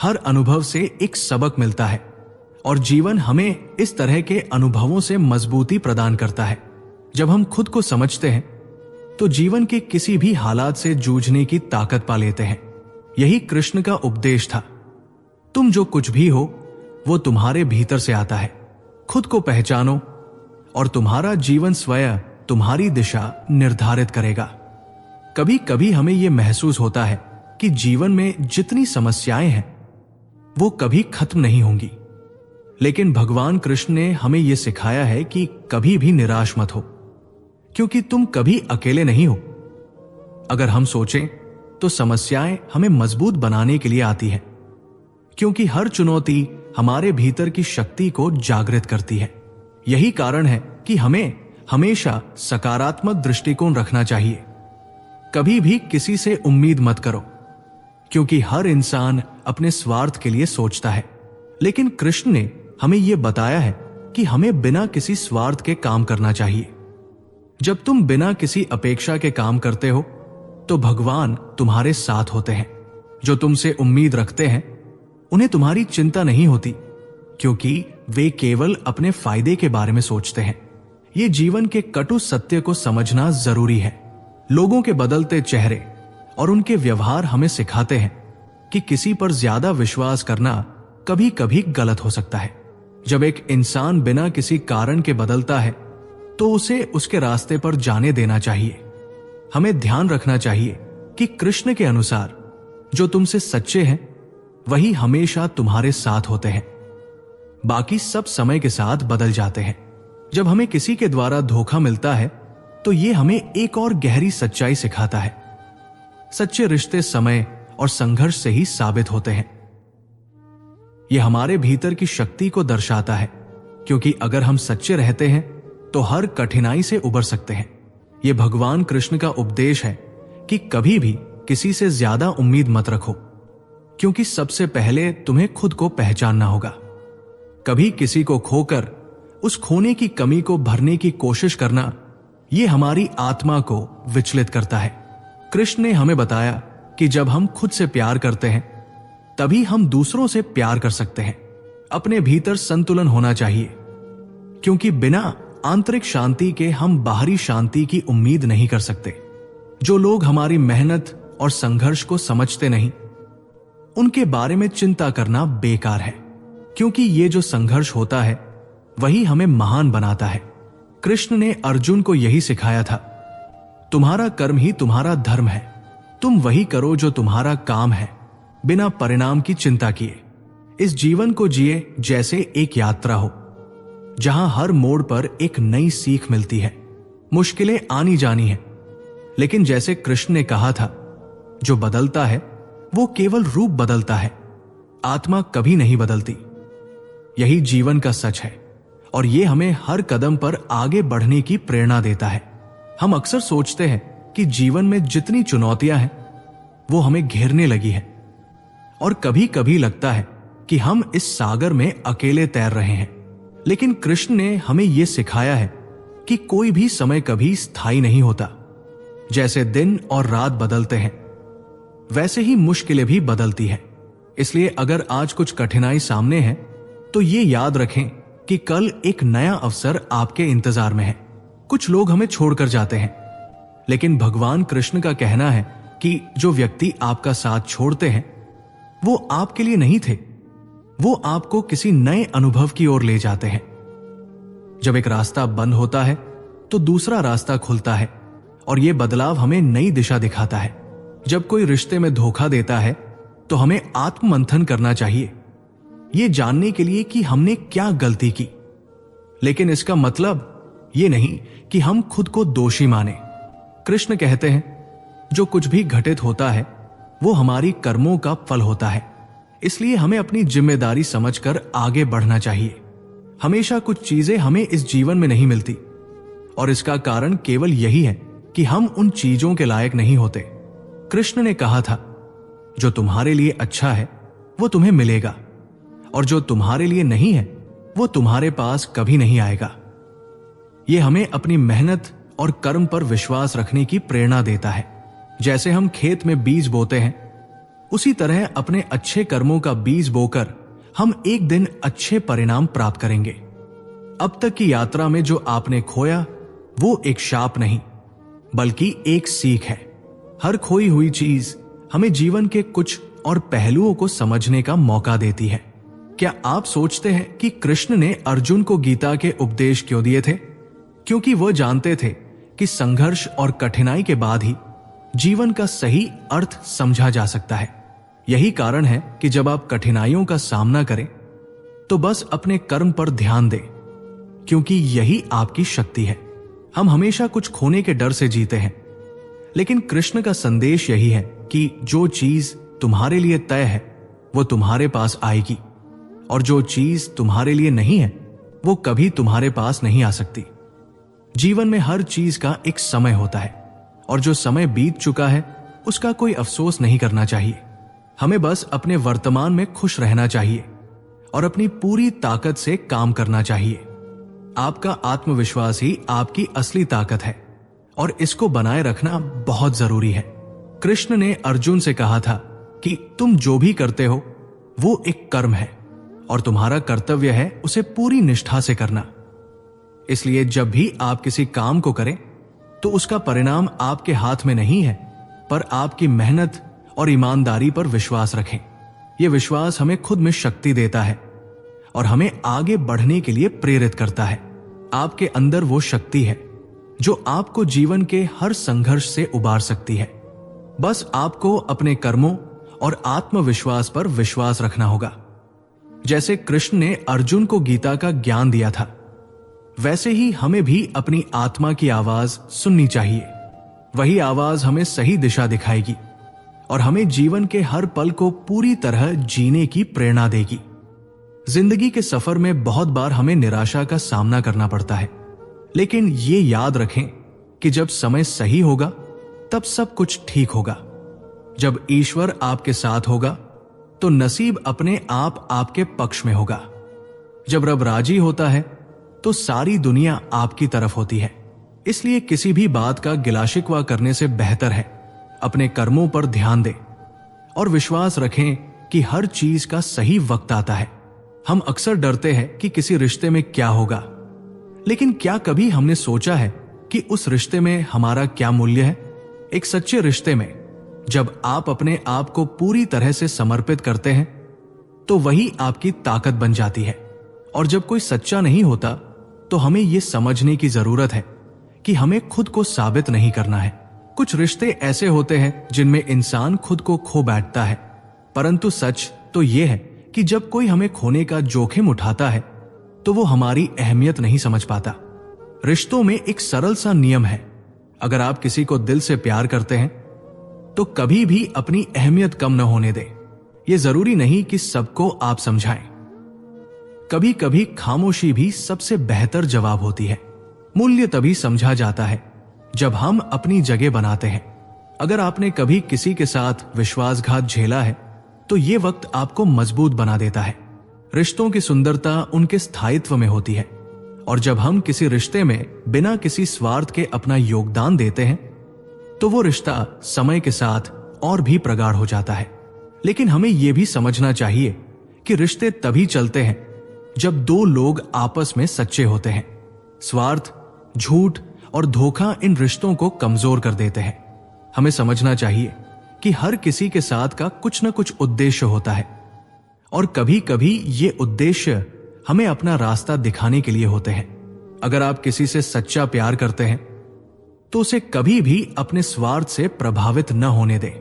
हर अनुभव से एक सबक मिलता है और जीवन हमें इस तरह के अनुभवों से मजबूती प्रदान करता है। जब हम खुद को समझते हैं तो जीवन के किसी भी हालात से जूझने की ताकत पा लेते हैं। यही कृष्ण का उपदेश था। तुम जो कुछ भी हो वो तुम्हारे भीतर से आता है। खुद को पहचानो और तुम्हारा जीवन स्वयं तुम्हारी दिशा निर्धारित करेगा। कभी कभी हमें यह महसूस होता है कि जीवन में जितनी समस्याएं हैं वो कभी खत्म नहीं होंगी, लेकिन भगवान कृष्ण ने हमें यह सिखाया है कि कभी भी निराश मत हो, क्योंकि तुम कभी अकेले नहीं हो। अगर हम सोचें तो समस्याएं हमें मजबूत बनाने के लिए आती है, क्योंकि हर चुनौती हमारे भीतर की शक्ति को जागृत करती है। यही कारण है कि हमें हमेशा सकारात्मक दृष्टिकोण रखना चाहिए। कभी भी किसी से उम्मीद मत करो, क्योंकि हर इंसान अपने स्वार्थ के लिए सोचता है, लेकिन कृष्ण ने हमें यह बताया है कि हमें बिना किसी स्वार्थ के काम करना चाहिए। जब तुम बिना किसी अपेक्षा के काम करते हो तो भगवान तुम्हारे साथ होते हैं। जो तुमसे उम्मीद रखते हैं उन्हें तुम्हारी चिंता नहीं होती, क्योंकि वे केवल अपने फायदे के बारे में सोचते हैं। ये जीवन के कटु सत्य को समझना जरूरी है। लोगों के बदलते चेहरे और उनके व्यवहार हमें सिखाते हैं कि किसी पर ज्यादा विश्वास करना कभी कभी गलत हो सकता है। जब एक इंसान बिना किसी कारण के बदलता है तो उसे उसके रास्ते पर जाने देना चाहिए। हमें ध्यान रखना चाहिए कि कृष्ण के अनुसार जो तुमसे सच्चे हैं वही हमेशा तुम्हारे साथ होते हैं। बाकी सब समय के साथ बदल जाते हैं। जब हमें किसी के द्वारा धोखा मिलता है तो यह हमें एक और गहरी सच्चाई सिखाता है। सच्चे रिश्ते समय और संघर्ष से ही साबित होते हैं। यह हमारे भीतर की शक्ति को दर्शाता है, क्योंकि अगर हम सच्चे रहते हैं तो हर कठिनाई से उबर सकते हैं। यह भगवान कृष्ण का उपदेश है कि कभी भी किसी से ज्यादा उम्मीद मत रखो, क्योंकि सबसे पहले तुम्हें खुद को पहचानना होगा। कभी किसी को खोकर उस खोने की कमी को भरने की कोशिश करना यह हमारी आत्मा को विचलित करता है। कृष्ण ने हमें बताया कि जब हम खुद से प्यार करते हैं तभी हम दूसरों से प्यार कर सकते हैं। अपने भीतर संतुलन होना चाहिए, क्योंकि बिना आंतरिक शांति के हम बाहरी शांति की उम्मीद नहीं कर सकते। जो लोग हमारी मेहनत और संघर्ष को समझते नहीं उनके बारे में चिंता करना बेकार है, क्योंकि ये जो संघर्ष होता है वही हमें महान बनाता है। कृष्ण ने अर्जुन को यही सिखाया था, तुम्हारा कर्म ही तुम्हारा धर्म है। तुम वही करो जो तुम्हारा काम है, बिना परिणाम की चिंता किए। इस जीवन को जिए जैसे एक यात्रा हो, जहां हर मोड़ पर एक नई सीख मिलती है। मुश्किलें आनी जानी है, लेकिन जैसे कृष्ण ने कहा था, जो बदलता है वो केवल रूप बदलता है, आत्मा कभी नहीं बदलती। यही जीवन का सच है और ये हमें हर कदम पर आगे बढ़ने की प्रेरणा देता है। हम अक्सर सोचते हैं कि जीवन में जितनी चुनौतियां हैं वो हमें घेरने लगी है, और कभी कभी लगता है कि हम इस सागर में अकेले तैर रहे हैं। लेकिन कृष्ण ने हमें यह सिखाया है कि कोई भी समय कभी स्थायी नहीं होता। जैसे दिन और रात बदलते हैं वैसे ही मुश्किलें भी बदलती हैं। इसलिए अगर आज कुछ कठिनाई सामने है तो ये याद रखें कि कल एक नया अवसर आपके इंतजार में है। कुछ लोग हमें छोड़कर जाते हैं, लेकिन भगवान कृष्ण का कहना है कि जो व्यक्ति आपका साथ छोड़ते हैं वो आपके लिए नहीं थे, वो आपको किसी नए अनुभव की ओर ले जाते हैं। जब एक रास्ता बंद होता है तो दूसरा रास्ता खुलता है, और यह बदलाव हमें नई दिशा दिखाता है। जब कोई रिश्ते में धोखा देता है तो हमें आत्ममंथन करना चाहिए, यह जानने के लिए कि हमने क्या गलती की। लेकिन इसका मतलब यह नहीं कि हम खुद को दोषी माने। कृष्ण कहते हैं, जो कुछ भी घटित होता है वो हमारी कर्मों का फल होता है। इसलिए हमें अपनी जिम्मेदारी समझकर आगे बढ़ना चाहिए। हमेशा कुछ चीजें हमें इस जीवन में नहीं मिलती, और इसका कारण केवल यही है कि हम उन चीजों के लायक नहीं होते। कृष्ण ने कहा था, जो तुम्हारे लिए अच्छा है वो तुम्हें मिलेगा, और जो तुम्हारे लिए नहीं है वो तुम्हारे पास कभी नहीं आएगा। यह हमें अपनी मेहनत और कर्म पर विश्वास रखने की प्रेरणा देता है। जैसे हम खेत में बीज बोते हैं, उसी तरह अपने अच्छे कर्मों का बीज बोकर हम एक दिन अच्छे परिणाम प्राप्त करेंगे। अब तक की यात्रा में जो आपने खोया वो एक शाप नहीं, बल्कि एक सीख है। हर खोई हुई चीज हमें जीवन के कुछ और पहलुओं को समझने का मौका देती है। क्या आप सोचते हैं कि कृष्ण ने अर्जुन को गीता के उपदेश क्यों दिए थे? क्योंकि वह जानते थे कि संघर्ष और कठिनाई के बाद ही जीवन का सही अर्थ समझा जा सकता है। यही कारण है कि जब आप कठिनाइयों का सामना करें तो बस अपने कर्म पर ध्यान दें, क्योंकि यही आपकी शक्ति है। हम हमेशा कुछ खोने के डर से जीते हैं, लेकिन कृष्ण का संदेश यही है कि जो चीज तुम्हारे लिए तय है वो तुम्हारे पास आएगी, और जो चीज तुम्हारे लिए नहीं है वो कभी तुम्हारे पास नहीं आ सकती। जीवन में हर चीज का एक समय होता है, और जो समय बीत चुका है उसका कोई अफसोस नहीं करना चाहिए। हमें बस अपने वर्तमान में खुश रहना चाहिए और अपनी पूरी ताकत से काम करना चाहिए। आपका आत्मविश्वास ही आपकी असली ताकत है, और इसको बनाए रखना बहुत जरूरी है। कृष्ण ने अर्जुन से कहा था कि तुम जो भी करते हो वो एक कर्म है, और तुम्हारा कर्तव्य है उसे पूरी निष्ठा से करना। इसलिए जब भी आप किसी काम को करें तो उसका परिणाम आपके हाथ में नहीं है, पर आपकी मेहनत और ईमानदारी पर विश्वास रखें। यह विश्वास हमें खुद में शक्ति देता है और हमें आगे बढ़ने के लिए प्रेरित करता है। आपके अंदर वो शक्ति है जो आपको जीवन के हर संघर्ष से उबार सकती है। बस आपको अपने कर्मों और आत्मविश्वास पर विश्वास रखना होगा। जैसे कृष्ण ने अर्जुन को गीता का ज्ञान दिया था, वैसे ही हमें भी अपनी आत्मा की आवाज सुननी चाहिए। वही आवाज हमें सही दिशा दिखाएगी और हमें जीवन के हर पल को पूरी तरह जीने की प्रेरणा देगी। जिंदगी के सफर में बहुत बार हमें निराशा का सामना करना पड़ता है, लेकिन ये याद रखें कि जब समय सही होगा तब सब कुछ ठीक होगा। जब ईश्वर आपके साथ होगा तो नसीब अपने आप आपके पक्ष में होगा। जब रब राजी होता है तो सारी दुनिया आपकी तरफ होती है। इसलिए किसी भी बात का गिला शिकवा करने से बेहतर है अपने कर्मों पर ध्यान दें और विश्वास रखें कि हर चीज का सही वक्त आता है। हम अक्सर डरते हैं कि किसी रिश्ते में क्या होगा, लेकिन क्या कभी हमने सोचा है कि उस रिश्ते में हमारा क्या मूल्य है? एक सच्चे रिश्ते में जब आप अपने आप को पूरी तरह से समर्पित करते हैं तो वही आपकी ताकत बन जाती है। और जब कोई सच्चा नहीं होता तो हमें यह समझने की जरूरत है कि हमें खुद को साबित नहीं करना है। कुछ रिश्ते ऐसे होते हैं जिनमें इंसान खुद को खो बैठता है, परंतु सच तो यह है कि जब कोई हमें खोने का जोखिम उठाता है तो वो हमारी अहमियत नहीं समझ पाता। रिश्तों में एक सरल सा नियम है, अगर आप किसी को दिल से प्यार करते हैं तो कभी भी अपनी अहमियत कम न होने दें। यह जरूरी नहीं कि सबको आप समझाएं। कभी कभी खामोशी भी सबसे बेहतर जवाब होती है। मूल्य तभी समझा जाता है जब हम अपनी जगह बनाते हैं। अगर आपने कभी किसी के साथ विश्वासघात झेला है तो यह वक्त आपको मजबूत बना देता है। रिश्तों की सुंदरता उनके स्थायित्व में होती है, और जब हम किसी रिश्ते में बिना किसी स्वार्थ के अपना योगदान देते हैं तो वो रिश्ता समय के साथ और भी प्रगाढ़ हो जाता है। लेकिन हमें यह भी समझना चाहिए कि रिश्ते तभी चलते हैं जब दो लोग आपस में सच्चे होते हैं। स्वार्थ, झूठ और धोखा इन रिश्तों को कमजोर कर देते हैं। हमें समझना चाहिए कि हर किसी के साथ का कुछ न कुछ उद्देश्य होता है, और कभी कभी ये उद्देश्य हमें अपना रास्ता दिखाने के लिए होते हैं। अगर आप किसी से सच्चा प्यार करते हैं तो उसे कभी भी अपने स्वार्थ से प्रभावित न होने दें।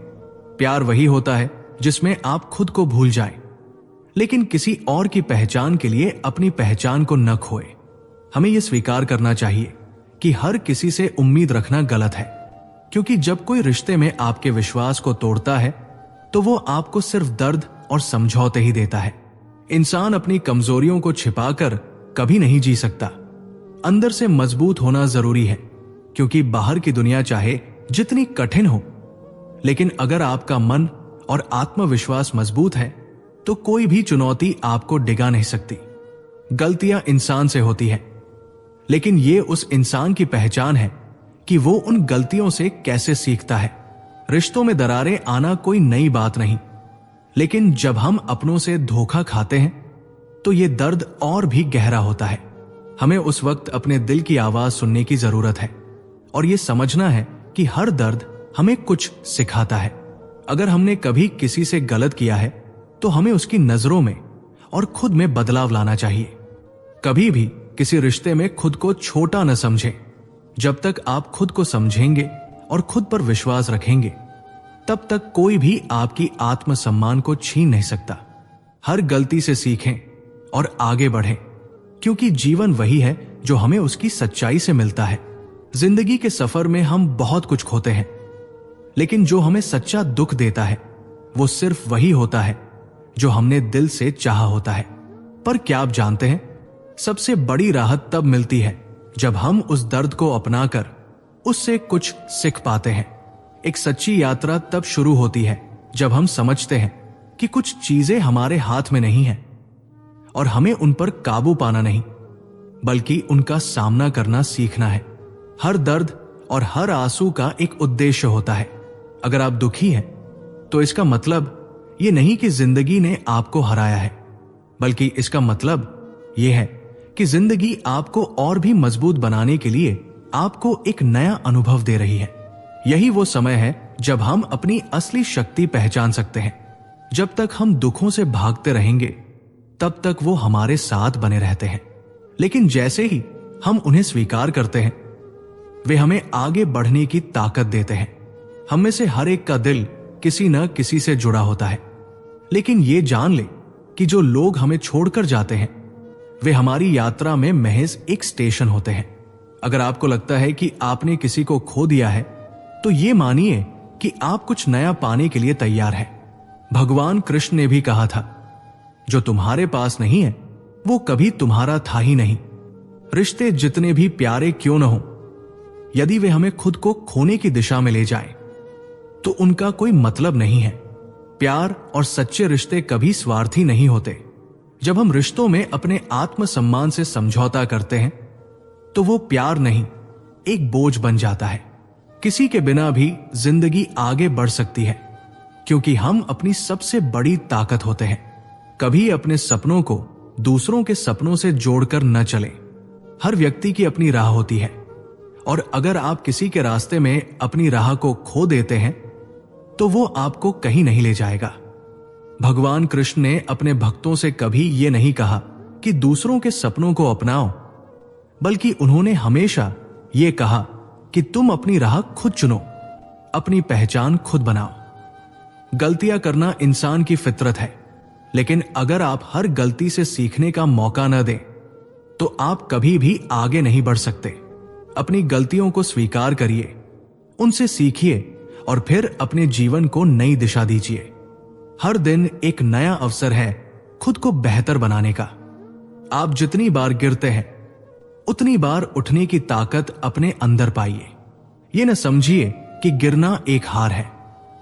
प्यार वही होता है जिसमें आप खुद को भूल जाएं, लेकिन किसी और की पहचान के लिए अपनी पहचान को न खोए। हमें यह स्वीकार करना चाहिए कि हर किसी से उम्मीद रखना गलत है, क्योंकि जब कोई रिश्ते में आपके विश्वास को तोड़ता है तो वो आपको सिर्फ दर्द और समझौते ही देता है। इंसान अपनी कमजोरियों को छिपाकर कभी नहीं जी सकता। अंदर से मजबूत होना जरूरी है, क्योंकि बाहर की दुनिया चाहे जितनी कठिन हो, लेकिन अगर आपका मन और आत्मविश्वास मजबूत है तो कोई भी चुनौती आपको डिगा नहीं सकती। गलतियां इंसान से होती है, लेकिन ये उस इंसान की पहचान है कि वो उन गलतियों से कैसे सीखता है। रिश्तों में दरारें आना कोई नई बात नहीं, लेकिन जब हम अपनों से धोखा खाते हैं तो ये दर्द और भी गहरा होता है। हमें उस वक्त अपने दिल की आवाज सुनने की जरूरत है और ये समझना है कि हर दर्द हमें कुछ सिखाता है। अगर हमने कभी किसी से गलत किया है तो हमें उसकी नजरों में और खुद में बदलाव लाना चाहिए। कभी भी किसी रिश्ते में खुद को छोटा न समझें। जब तक आप खुद को समझेंगे और खुद पर विश्वास रखेंगे तब तक कोई भी आपकी आत्मसम्मान को छीन नहीं सकता। हर गलती से सीखें और आगे बढ़ें, क्योंकि जीवन वही है जो हमें उसकी सच्चाई से मिलता है। जिंदगी के सफर में हम बहुत कुछ खोते हैं, लेकिन जो हमें सच्चा दुख देता है वो सिर्फ वही होता है जो हमने दिल से चाहा होता है। पर क्या आप जानते हैं, सबसे बड़ी राहत तब मिलती है जब हम उस दर्द को अपनाकर उससे कुछ सीख पाते हैं। एक सच्ची यात्रा तब शुरू होती है जब हम समझते हैं कि कुछ चीजें हमारे हाथ में नहीं हैं और हमें उन पर काबू पाना नहीं, बल्कि उनका सामना करना सीखना है। हर दर्द और हर आंसू का एक उद्देश्य होता है। अगर आप दुखी हैं तो इसका मतलब ये नहीं कि जिंदगी ने आपको हराया है, बल्कि इसका मतलब ये है कि जिंदगी आपको और भी मजबूत बनाने के लिए आपको एक नया अनुभव दे रही है। यही वो समय है जब हम अपनी असली शक्ति पहचान सकते हैं। जब तक हम दुखों से भागते रहेंगे तब तक वो हमारे साथ बने रहते हैं, लेकिन जैसे ही हम उन्हें स्वीकार करते हैं वे हमें आगे बढ़ने की ताकत देते हैं। हम में से हर एक का दिल किसी न किसी से जुड़ा होता है, लेकिन ये जान ले कि जो लोग हमें छोड़कर जाते हैं वे हमारी यात्रा में महज एक स्टेशन होते हैं। अगर आपको लगता है कि आपने किसी को खो दिया है तो ये मानिए कि आप कुछ नया पाने के लिए तैयार हैं। भगवान कृष्ण ने भी कहा था, जो तुम्हारे पास नहीं है वो कभी तुम्हारा था ही नहीं। रिश्ते जितने भी प्यारे क्यों न हो, यदि वे हमें खुद को खोने की दिशा में ले जाएं, तो उनका कोई मतलब नहीं है। प्यार और सच्चे रिश्ते कभी स्वार्थी नहीं होते। जब हम रिश्तों में अपने आत्मसम्मान से समझौता करते हैं तो वो प्यार नहीं, एक बोझ बन जाता है। किसी के बिना भी जिंदगी आगे बढ़ सकती है, क्योंकि हम अपनी सबसे बड़ी ताकत होते हैं। कभी अपने सपनों को दूसरों के सपनों से जोड़कर न चलें। हर व्यक्ति की अपनी राह होती है, और अगर आप किसी के रास्ते में अपनी राह को खो देते हैं तो वो आपको कहीं नहीं ले जाएगा। भगवान कृष्ण ने अपने भक्तों से कभी ये नहीं कहा कि दूसरों के सपनों को अपनाओ, बल्कि उन्होंने हमेशा ये कहा कि तुम अपनी राह खुद चुनो, अपनी पहचान खुद बनाओ। गलतियां करना इंसान की फितरत है, लेकिन अगर आप हर गलती से सीखने का मौका न दें तो आप कभी भी आगे नहीं बढ़ सकते। अपनी गलतियों को स्वीकार करिए, उनसे सीखिए और फिर अपने जीवन को नई दिशा दीजिए। हर दिन एक नया अवसर है खुद को बेहतर बनाने का। आप जितनी बार गिरते हैं उतनी बार उठने की ताकत अपने अंदर पाइए। ये न समझिए कि गिरना एक हार है,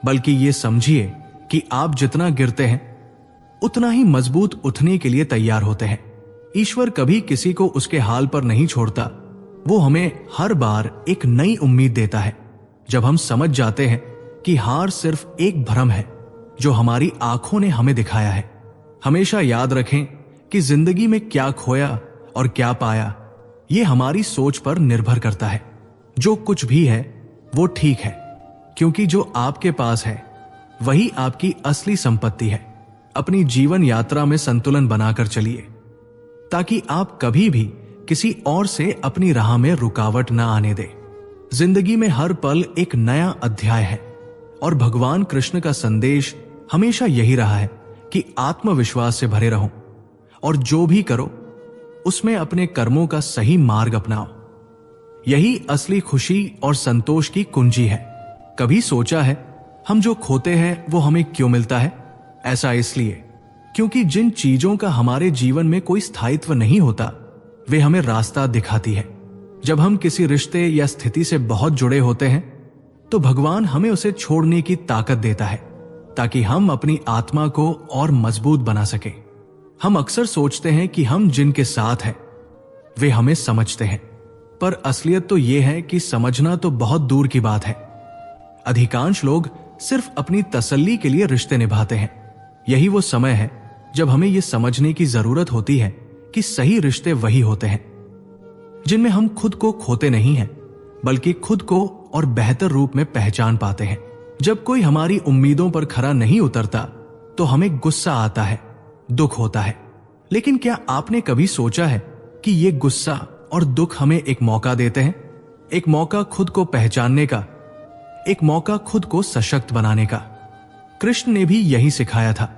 बल्कि ये समझिए कि आप जितना गिरते हैं उतना ही मजबूत उठने के लिए तैयार होते हैं। ईश्वर कभी किसी को उसके हाल पर नहीं छोड़ता। वो हमें हर बार एक नई उम्मीद देता है। जब हम समझ जाते हैं कि हार सिर्फ एक भ्रम है जो हमारी आंखों ने हमें दिखाया है। हमेशा याद रखें कि जिंदगी में क्या खोया और क्या पाया ये हमारी सोच पर निर्भर करता है। जो कुछ भी है वो ठीक है, क्योंकि जो आपके पास है वही आपकी असली संपत्ति है। अपनी जीवन यात्रा में संतुलन बनाकर चलिए, ताकि आप कभी भी किसी और से अपनी राह में रुकावट न आने दे। जिंदगी में हर पल एक नया अध्याय है, और भगवान कृष्ण का संदेश हमेशा यही रहा है कि आत्मविश्वास से भरे रहो और जो भी करो उसमें अपने कर्मों का सही मार्ग अपनाओ। यही असली खुशी और संतोष की कुंजी है। कभी सोचा है हम जो खोते हैं वो हमें क्यों मिलता है? ऐसा इसलिए क्योंकि जिन चीजों का हमारे जीवन में कोई स्थायित्व नहीं होता वे हमें रास्ता दिखाती है। जब हम किसी रिश्ते या स्थिति से बहुत जुड़े होते हैं तो भगवान हमें उसे छोड़ने की ताकत देता है, ताकि हम अपनी आत्मा को और मजबूत बना सके। हम अक्सर सोचते हैं कि हम जिनके साथ हैं वे हमें समझते हैं, पर असलियत तो यह है कि समझना तो बहुत दूर की बात है। अधिकांश लोग सिर्फ अपनी तसल्ली के लिए रिश्ते निभाते हैं, यही वो समय है जब हमें यह समझने की जरूरत होती है कि सही रिश्ते वही होते हैं जिनमें हम खुद को खोते नहीं हैं, बल्कि खुद को और बेहतर रूप में पहचान पाते हैं। जब कोई हमारी उम्मीदों पर खरा नहीं उतरता तो हमें गुस्सा आता है, दुख होता है। लेकिन क्या आपने कभी सोचा है कि ये गुस्सा और दुख हमें एक मौका देते हैं, एक मौका खुद को पहचानने का, एक मौका खुद को सशक्त बनाने का। कृष्ण ने भी यही सिखाया था।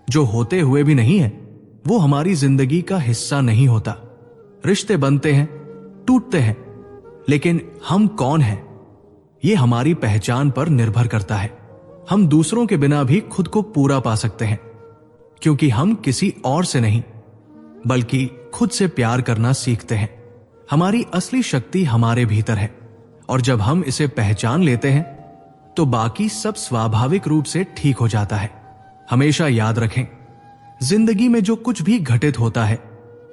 जो होते हुए भी नहीं है वो हमारी जिंदगी का हिस्सा नहीं होता। रिश्ते बनते हैं, टूटते हैं, लेकिन हम कौन हैं ये हमारी पहचान पर निर्भर करता है। हम दूसरों के बिना भी खुद को पूरा पा सकते हैं, क्योंकि हम किसी और से नहीं बल्कि खुद से प्यार करना सीखते हैं। हमारी असली शक्ति हमारे भीतर है, और जब हम इसे पहचान लेते हैं तो बाकी सब स्वाभाविक रूप से ठीक हो जाता है। हमेशा याद रखें, जिंदगी में जो कुछ भी घटित होता है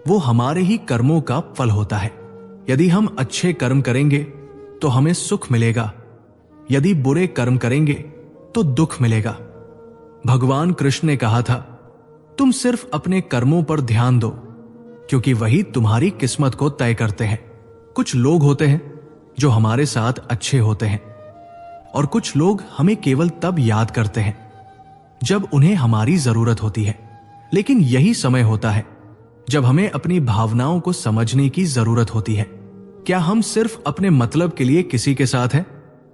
वो हमारे ही कर्मों का फल होता है। यदि हम अच्छे कर्म करेंगे तो हमें सुख मिलेगा, यदि बुरे कर्म करेंगे तो दुख मिलेगा। भगवान कृष्ण ने कहा था, तुम सिर्फ अपने कर्मों पर ध्यान दो, क्योंकि वही तुम्हारी किस्मत को तय करते हैं। कुछ लोग होते हैं जो हमारे साथ अच्छे होते हैं, और कुछ लोग हमें केवल तब याद करते हैं जब उन्हें हमारी जरूरत होती है। लेकिन यही समय होता है जब हमें अपनी भावनाओं को समझने की जरूरत होती है। क्या हम सिर्फ अपने मतलब के लिए किसी के साथ हैं,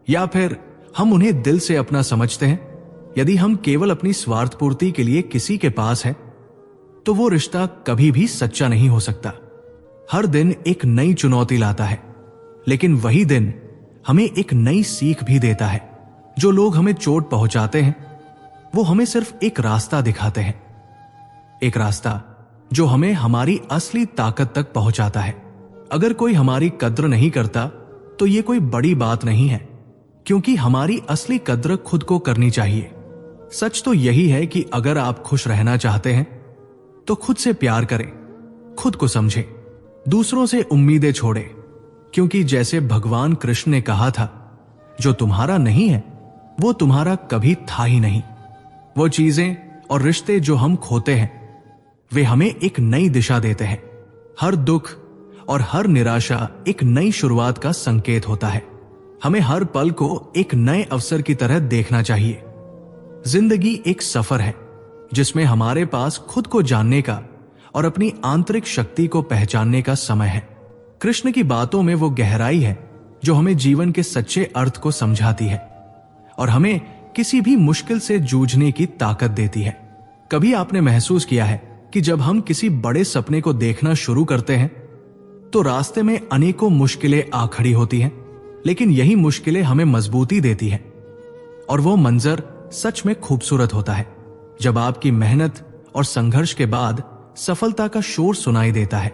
या फिर हम उन्हें दिल से अपना समझते हैं? यदि हम केवल अपनी स्वार्थ पूर्ति के लिए किसी के पास हैं, तो वो रिश्ता कभी भी सच्चा नहीं हो सकता। हर दिन एक नई चुनौती लाता है, लेकिन वही दिन हमें एक नई सीख भी देता है। जो लोग हमें चोट पहुंचाते हैं वो हमें सिर्फ एक रास्ता दिखाते हैं, एक रास्ता जो हमें हमारी असली ताकत तक पहुंचाता है। अगर कोई हमारी कद्र नहीं करता तो ये कोई बड़ी बात नहीं है, क्योंकि हमारी असली कद्र खुद को करनी चाहिए। सच तो यही है कि अगर आप खुश रहना चाहते हैं तो खुद से प्यार करें, खुद को समझें, दूसरों से उम्मीदें छोड़ें, क्योंकि जैसे भगवान कृष्ण ने कहा था, जो तुम्हारा नहीं है वो तुम्हारा कभी था ही नहीं। वो चीजें और रिश्ते जो हम खोते हैं वे हमें एक नई दिशा देते हैं। हर दुख और हर निराशा एक नई शुरुआत का संकेत होता है। हमें हर पल को एक नए अवसर की तरह देखना चाहिए। जिंदगी एक सफर है जिसमें हमारे पास खुद को जानने का और अपनी आंतरिक शक्ति को पहचानने का समय है। कृष्ण की बातों में वो गहराई है जो हमें जीवन के सच्चे अर्थ को समझाती है और हमें किसी भी मुश्किल से जूझने की ताकत देती है। कभी आपने महसूस किया है कि जब हम किसी बड़े सपने को देखना शुरू करते हैं तो रास्ते में अनेकों मुश्किलें आ खड़ी होती हैं, लेकिन यही मुश्किलें हमें मजबूती देती हैं और वो मंजर सच में खूबसूरत होता है जब आपकी मेहनत और संघर्ष के बाद सफलता का शोर सुनाई देता है।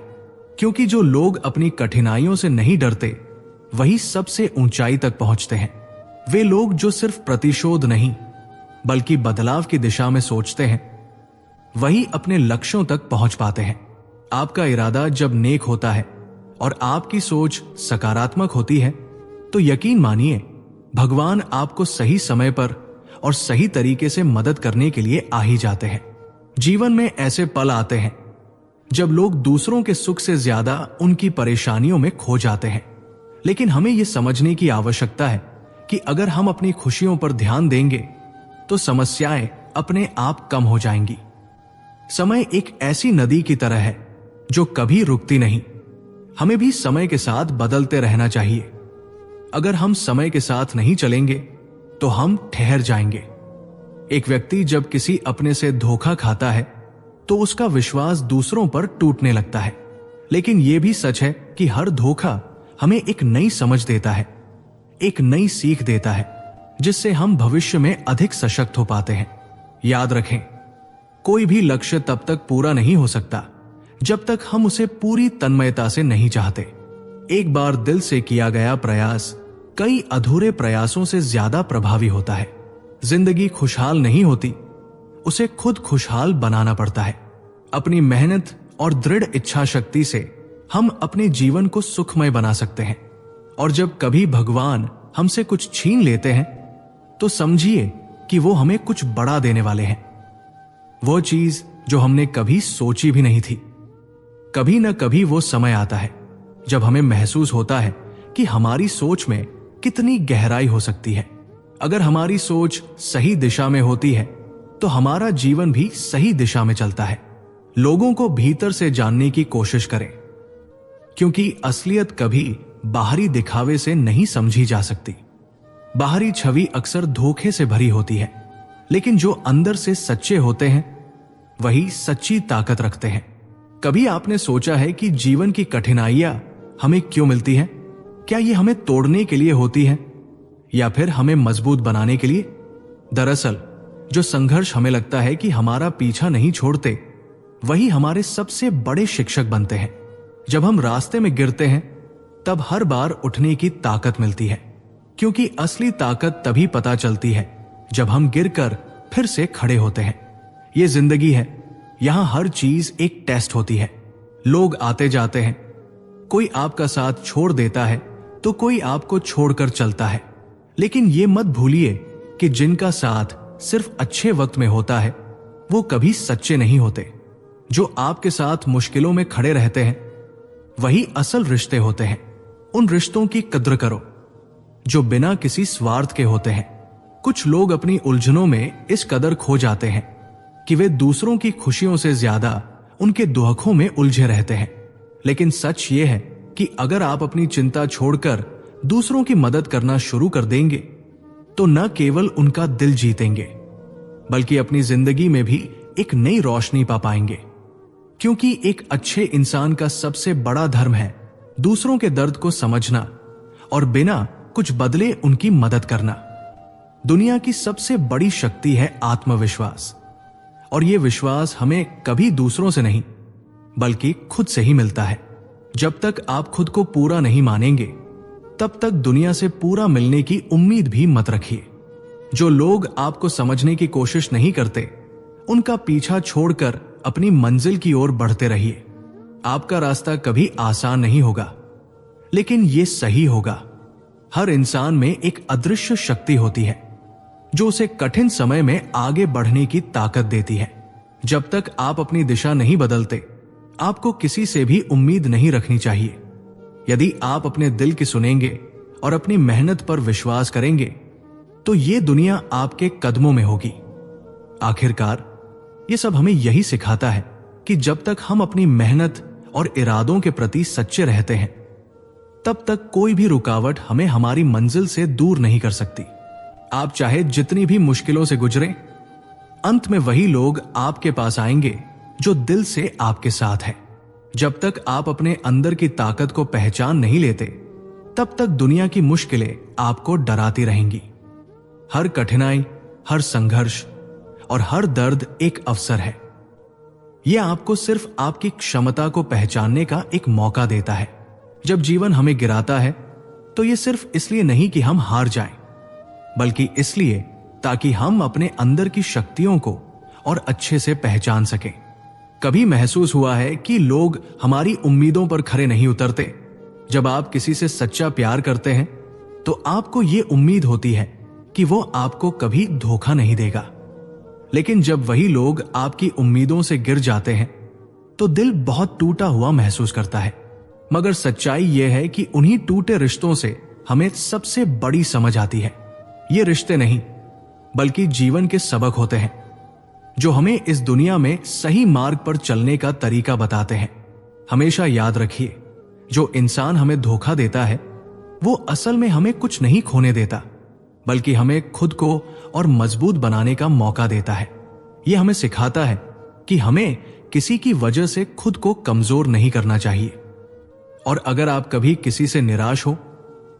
क्योंकि जो लोग अपनी कठिनाइयों से नहीं डरते वही सबसे ऊंचाई तक पहुंचते हैं। वे लोग जो सिर्फ प्रतिशोध नहीं बल्कि बदलाव की दिशा में सोचते हैं वही अपने लक्ष्यों तक पहुंच पाते हैं। आपका इरादा जब नेक होता है और आपकी सोच सकारात्मक होती है तो यकीन मानिए भगवान आपको सही समय पर और सही तरीके से मदद करने के लिए आ ही जाते हैं। जीवन में ऐसे पल आते हैं जब लोग दूसरों के सुख से ज्यादा उनकी परेशानियों में खो जाते हैं, लेकिन हमें यह समझने की आवश्यकता है कि अगर हम अपनी खुशियों पर ध्यान देंगे तो समस्याएं अपने आप कम हो जाएंगी। समय एक ऐसी नदी की तरह है जो कभी रुकती नहीं। हमें भी समय के साथ बदलते रहना चाहिए। अगर हम समय के साथ नहीं चलेंगे तो हम ठहर जाएंगे। एक व्यक्ति जब किसी अपने से धोखा खाता है तो उसका विश्वास दूसरों पर टूटने लगता है, लेकिन यह भी सच है कि हर धोखा हमें एक नई समझ देता है, एक नई सीख देता है जिससे हम भविष्य में अधिक सशक्त हो पाते हैं। याद रखें, कोई भी लक्ष्य तब तक पूरा नहीं हो सकता जब तक हम उसे पूरी तन्मयता से नहीं चाहते। एक बार दिल से किया गया प्रयास कई अधूरे प्रयासों से ज्यादा प्रभावी होता है। जिंदगी खुशहाल नहीं होती, उसे खुद खुशहाल बनाना पड़ता है। अपनी मेहनत और दृढ़ इच्छा शक्ति से हम अपने जीवन को सुखमय बना सकते हैं। और जब कभी भगवान हमसे कुछ छीन लेते हैं तो समझिए कि वो हमें कुछ बड़ा देने वाले हैं। वो चीज जो हमने कभी सोची भी नहीं थी। कभी न कभी वो समय आता है जब हमें महसूस होता है कि हमारी सोच में कितनी गहराई हो सकती है। अगर हमारी सोच सही दिशा में होती है तो हमारा जीवन भी सही दिशा में चलता है। लोगों को भीतर से जानने की कोशिश करें, क्योंकि असलियत कभी बाहरी दिखावे से नहीं समझी जा सकती। बाहरी छवि अक्सर धोखे से भरी होती है, लेकिन जो अंदर से सच्चे होते हैं वही सच्ची ताकत रखते हैं। कभी आपने सोचा है कि जीवन की कठिनाइयां हमें क्यों मिलती हैं? क्या ये हमें तोड़ने के लिए होती है या फिर हमें मजबूत बनाने के लिए? दरअसल जो संघर्ष हमें लगता है कि हमारा पीछा नहीं छोड़ते, वही हमारे सबसे बड़े शिक्षक बनते हैं। जब हम रास्ते में गिरते हैं तब हर बार उठने की ताकत मिलती है, क्योंकि असली ताकत तभी पता चलती है जब हम गिरकर फिर से खड़े होते हैं। ये जिंदगी है, यहां हर चीज एक टेस्ट होती है। लोग आते जाते हैं, कोई आपका साथ छोड़ देता है तो कोई आपको छोड़कर चलता है। लेकिन ये मत भूलिए कि जिनका साथ सिर्फ अच्छे वक्त में होता है वो कभी सच्चे नहीं होते। जो आपके साथ मुश्किलों में खड़े रहते हैं वही असल रिश्ते होते हैं। उन रिश्तों की कद्र करो जो बिना किसी स्वार्थ के होते हैं। कुछ लोग अपनी उलझनों में इस कदर खो जाते हैं कि वे दूसरों की खुशियों से ज्यादा उनके दुखों में उलझे रहते हैं। लेकिन सच ये है कि अगर आप अपनी चिंता छोड़कर दूसरों की मदद करना शुरू कर देंगे तो न केवल उनका दिल जीतेंगे बल्कि अपनी जिंदगी में भी एक नई रोशनी पा पाएंगे। क्योंकि एक अच्छे इंसान का सबसे बड़ा धर्म है दूसरों के दर्द को समझना और बिना कुछ बदले उनकी मदद करना। दुनिया की सबसे बड़ी शक्ति है आत्मविश्वास, और यह विश्वास हमें कभी दूसरों से नहीं बल्कि खुद से ही मिलता है। जब तक आप खुद को पूरा नहीं मानेंगे तब तक दुनिया से पूरा मिलने की उम्मीद भी मत रखिए। जो लोग आपको समझने की कोशिश नहीं करते उनका पीछा छोड़कर अपनी मंजिल की ओर बढ़ते रहिए। आपका रास्ता कभी आसान नहीं होगा, लेकिन यह सही होगा। हर इंसान में एक अदृश्य शक्ति होती है जो उसे कठिन समय में आगे बढ़ने की ताकत देती है। जब तक आप अपनी दिशा नहीं बदलते आपको किसी से भी उम्मीद नहीं रखनी चाहिए। यदि आप अपने दिल की सुनेंगे और अपनी मेहनत पर विश्वास करेंगे तो ये दुनिया आपके कदमों में होगी। आखिरकार ये सब हमें यही सिखाता है कि जब तक हम अपनी मेहनत और इरादों के प्रति सच्चे रहते हैं तब तक कोई भी रुकावट हमें हमारी मंजिल से दूर नहीं कर सकती। आप चाहे जितनी भी मुश्किलों से गुजरें, अंत में वही लोग आपके पास आएंगे जो दिल से आपके साथ है। जब तक आप अपने अंदर की ताकत को पहचान नहीं लेते तब तक दुनिया की मुश्किलें आपको डराती रहेंगी। हर कठिनाई, हर संघर्ष और हर दर्द एक अवसर है। यह आपको सिर्फ आपकी क्षमता को पहचानने का एक मौका देता है। जब जीवन हमें गिराता है तो यह सिर्फ इसलिए नहीं कि हम हार जाएं, बल्कि इसलिए ताकि हम अपने अंदर की शक्तियों को और अच्छे से पहचान सकें। कभी महसूस हुआ है कि लोग हमारी उम्मीदों पर खरे नहीं उतरते? जब आप किसी से सच्चा प्यार करते हैं तो आपको यह उम्मीद होती है कि वो आपको कभी धोखा नहीं देगा। लेकिन जब वही लोग आपकी उम्मीदों से गिर जाते हैं तो दिल बहुत टूटा हुआ महसूस करता है। मगर सच्चाई यह है कि उन्हीं टूटे रिश्तों से हमें सबसे बड़ी समझ आती है। ये रिश्ते नहीं बल्कि जीवन के सबक होते हैं जो हमें इस दुनिया में सही मार्ग पर चलने का तरीका बताते हैं। हमेशा याद रखिए, जो इंसान हमें धोखा देता है वो असल में हमें कुछ नहीं खोने देता बल्कि हमें खुद को और मजबूत बनाने का मौका देता है। यह हमें सिखाता है कि हमें किसी की वजह से खुद को कमजोर नहीं करना चाहिए। और अगर आप कभी किसी से निराश हो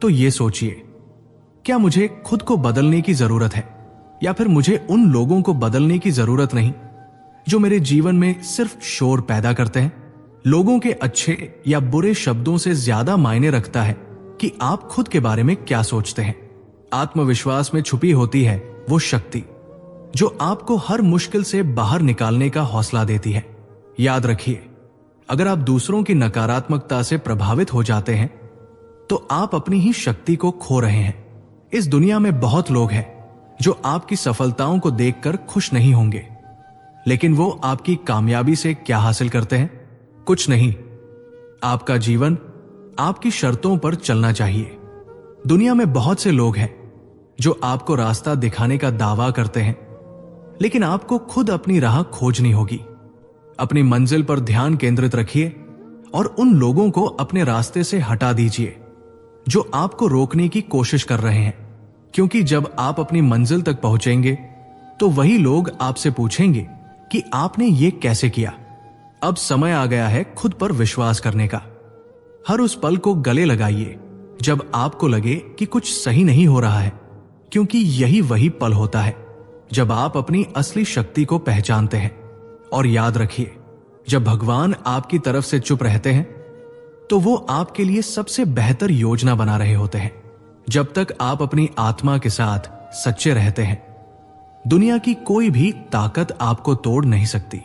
तो यह सोचिए, क्या मुझे खुद को बदलने की जरूरत है या फिर मुझे उन लोगों को बदलने की जरूरत नहीं जो मेरे जीवन में सिर्फ शोर पैदा करते हैं। लोगों के अच्छे या बुरे शब्दों से ज्यादा मायने रखता है कि आप खुद के बारे में क्या सोचते हैं। आत्मविश्वास में छुपी होती है वो शक्ति जो आपको हर मुश्किल से बाहर निकालने का हौसला देती है। याद रखिए, अगर आप दूसरों की नकारात्मकता से प्रभावित हो जाते हैं तो आप अपनी ही शक्ति को खो रहे हैं। इस दुनिया में बहुत लोग हैं जो आपकी सफलताओं को देखकर खुश नहीं होंगे, लेकिन वो आपकी कामयाबी से क्या हासिल करते हैं? कुछ नहीं। आपका जीवन आपकी शर्तों पर चलना चाहिए। दुनिया में बहुत से लोग हैं जो आपको रास्ता दिखाने का दावा करते हैं, लेकिन आपको खुद अपनी राह खोजनी होगी। अपनी मंजिल पर ध्यान केंद्रित रखिए और उन लोगों को अपने रास्ते से हटा दीजिए जो आपको रोकने की कोशिश कर रहे हैं, क्योंकि जब आप अपनी मंजिल तक पहुंचेंगे तो वही लोग आपसे पूछेंगे कि आपने ये कैसे किया। अब समय आ गया है खुद पर विश्वास करने का। हर उस पल को गले लगाइए जब आपको लगे कि कुछ सही नहीं हो रहा है, क्योंकि यही वही पल होता है जब आप अपनी असली शक्ति को पहचानते हैं। और याद रखिए, जब भगवान आपकी तरफ से चुप रहते हैं तो वो आपके लिए सबसे बेहतर योजना बना रहे होते हैं। जब तक आप अपनी आत्मा के साथ सच्चे रहते हैं, दुनिया की कोई भी ताकत आपको तोड़ नहीं सकती।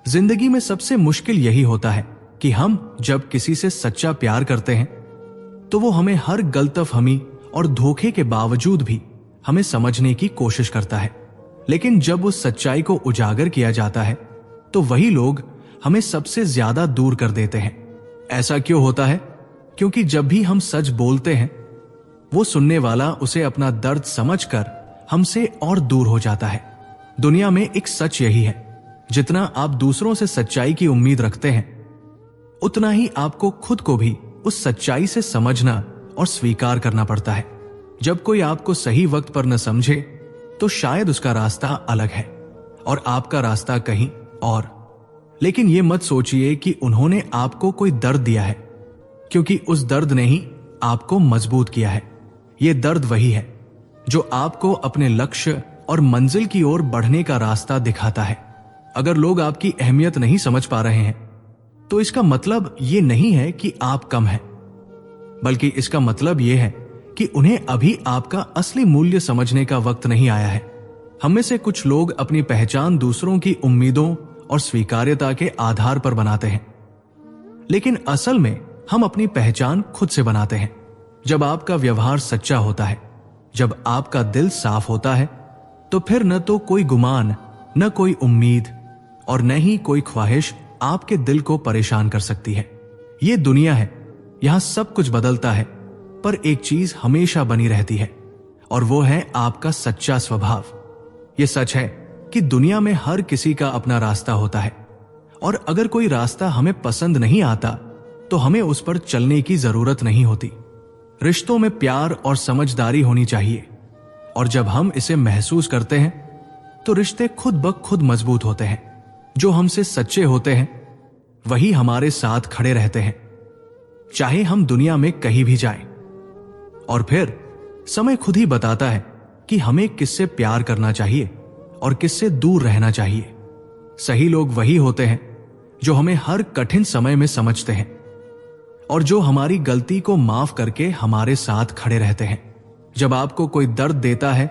जिंदगी में सबसे मुश्किल यही होता है कि हम जब किसी से सच्चा प्यार करते हैं तो वो हमें हर गलतफहमी और धोखे के बावजूद भी हमें समझने की कोशिश करता है, लेकिन जब उस सच्चाई को उजागर किया जाता है तो वही लोग हमें सबसे ज्यादा दूर कर देते हैं। ऐसा क्यों होता है? क्योंकि जब भी हम सच बोलते हैं, वो सुनने वाला उसे अपना दर्द समझकर हमसे और दूर हो जाता है। दुनिया में एक सच यही है, जितना आप दूसरों से सच्चाई की उम्मीद रखते हैं, उतना ही आपको खुद को भी उस सच्चाई से समझना और स्वीकार करना पड़ता है। जब कोई आपको सही वक्त पर न समझे तो शायद उसका रास्ता अलग है और आपका रास्ता कहीं और। लेकिन यह मत सोचिए कि उन्होंने आपको कोई दर्द दिया है, क्योंकि उस दर्द ने ही आपको मजबूत किया है। यह दर्द वही है जो आपको अपने लक्ष्य और मंजिल की ओर बढ़ने का रास्ता दिखाता है। अगर लोग आपकी अहमियत नहीं समझ पा रहे हैं तो इसका मतलब यह नहीं है कि आप कम हैं, बल्कि इसका मतलब यह है कि उन्हें अभी आपका असली मूल्य समझने का वक्त नहीं आया है। हम में से कुछ लोग अपनी पहचान दूसरों की उम्मीदों और स्वीकार्यता के आधार पर बनाते हैं, लेकिन असल में हम अपनी पहचान खुद से बनाते हैं। जब आपका व्यवहार सच्चा होता है, जब आपका दिल साफ होता है, तो फिर न तो कोई गुमान, न कोई उम्मीद और न ही कोई ख्वाहिश आपके दिल को परेशान कर सकती है। ये दुनिया है, यहां सब कुछ बदलता है, पर एक चीज हमेशा बनी रहती है और वो है आपका सच्चा स्वभाव। ये सच है कि दुनिया में हर किसी का अपना रास्ता होता है, और अगर कोई रास्ता हमें पसंद नहीं आता तो हमें उस पर चलने की जरूरत नहीं होती। रिश्तों में प्यार और समझदारी होनी चाहिए, और जब हम इसे महसूस करते हैं तो रिश्ते खुद ब खुद मजबूत होते हैं। जो हमसे सच्चे होते हैं वही हमारे साथ खड़े रहते हैं, चाहे हम दुनिया में कहीं भी जाएं। और फिर समय खुद ही बताता है कि हमें किससे प्यार करना चाहिए और किससे दूर रहना चाहिए। सही लोग वही होते हैं जो हमें हर कठिन समय में समझते हैं और जो हमारी गलती को माफ करके हमारे साथ खड़े रहते हैं। जब आपको कोई दर्द देता है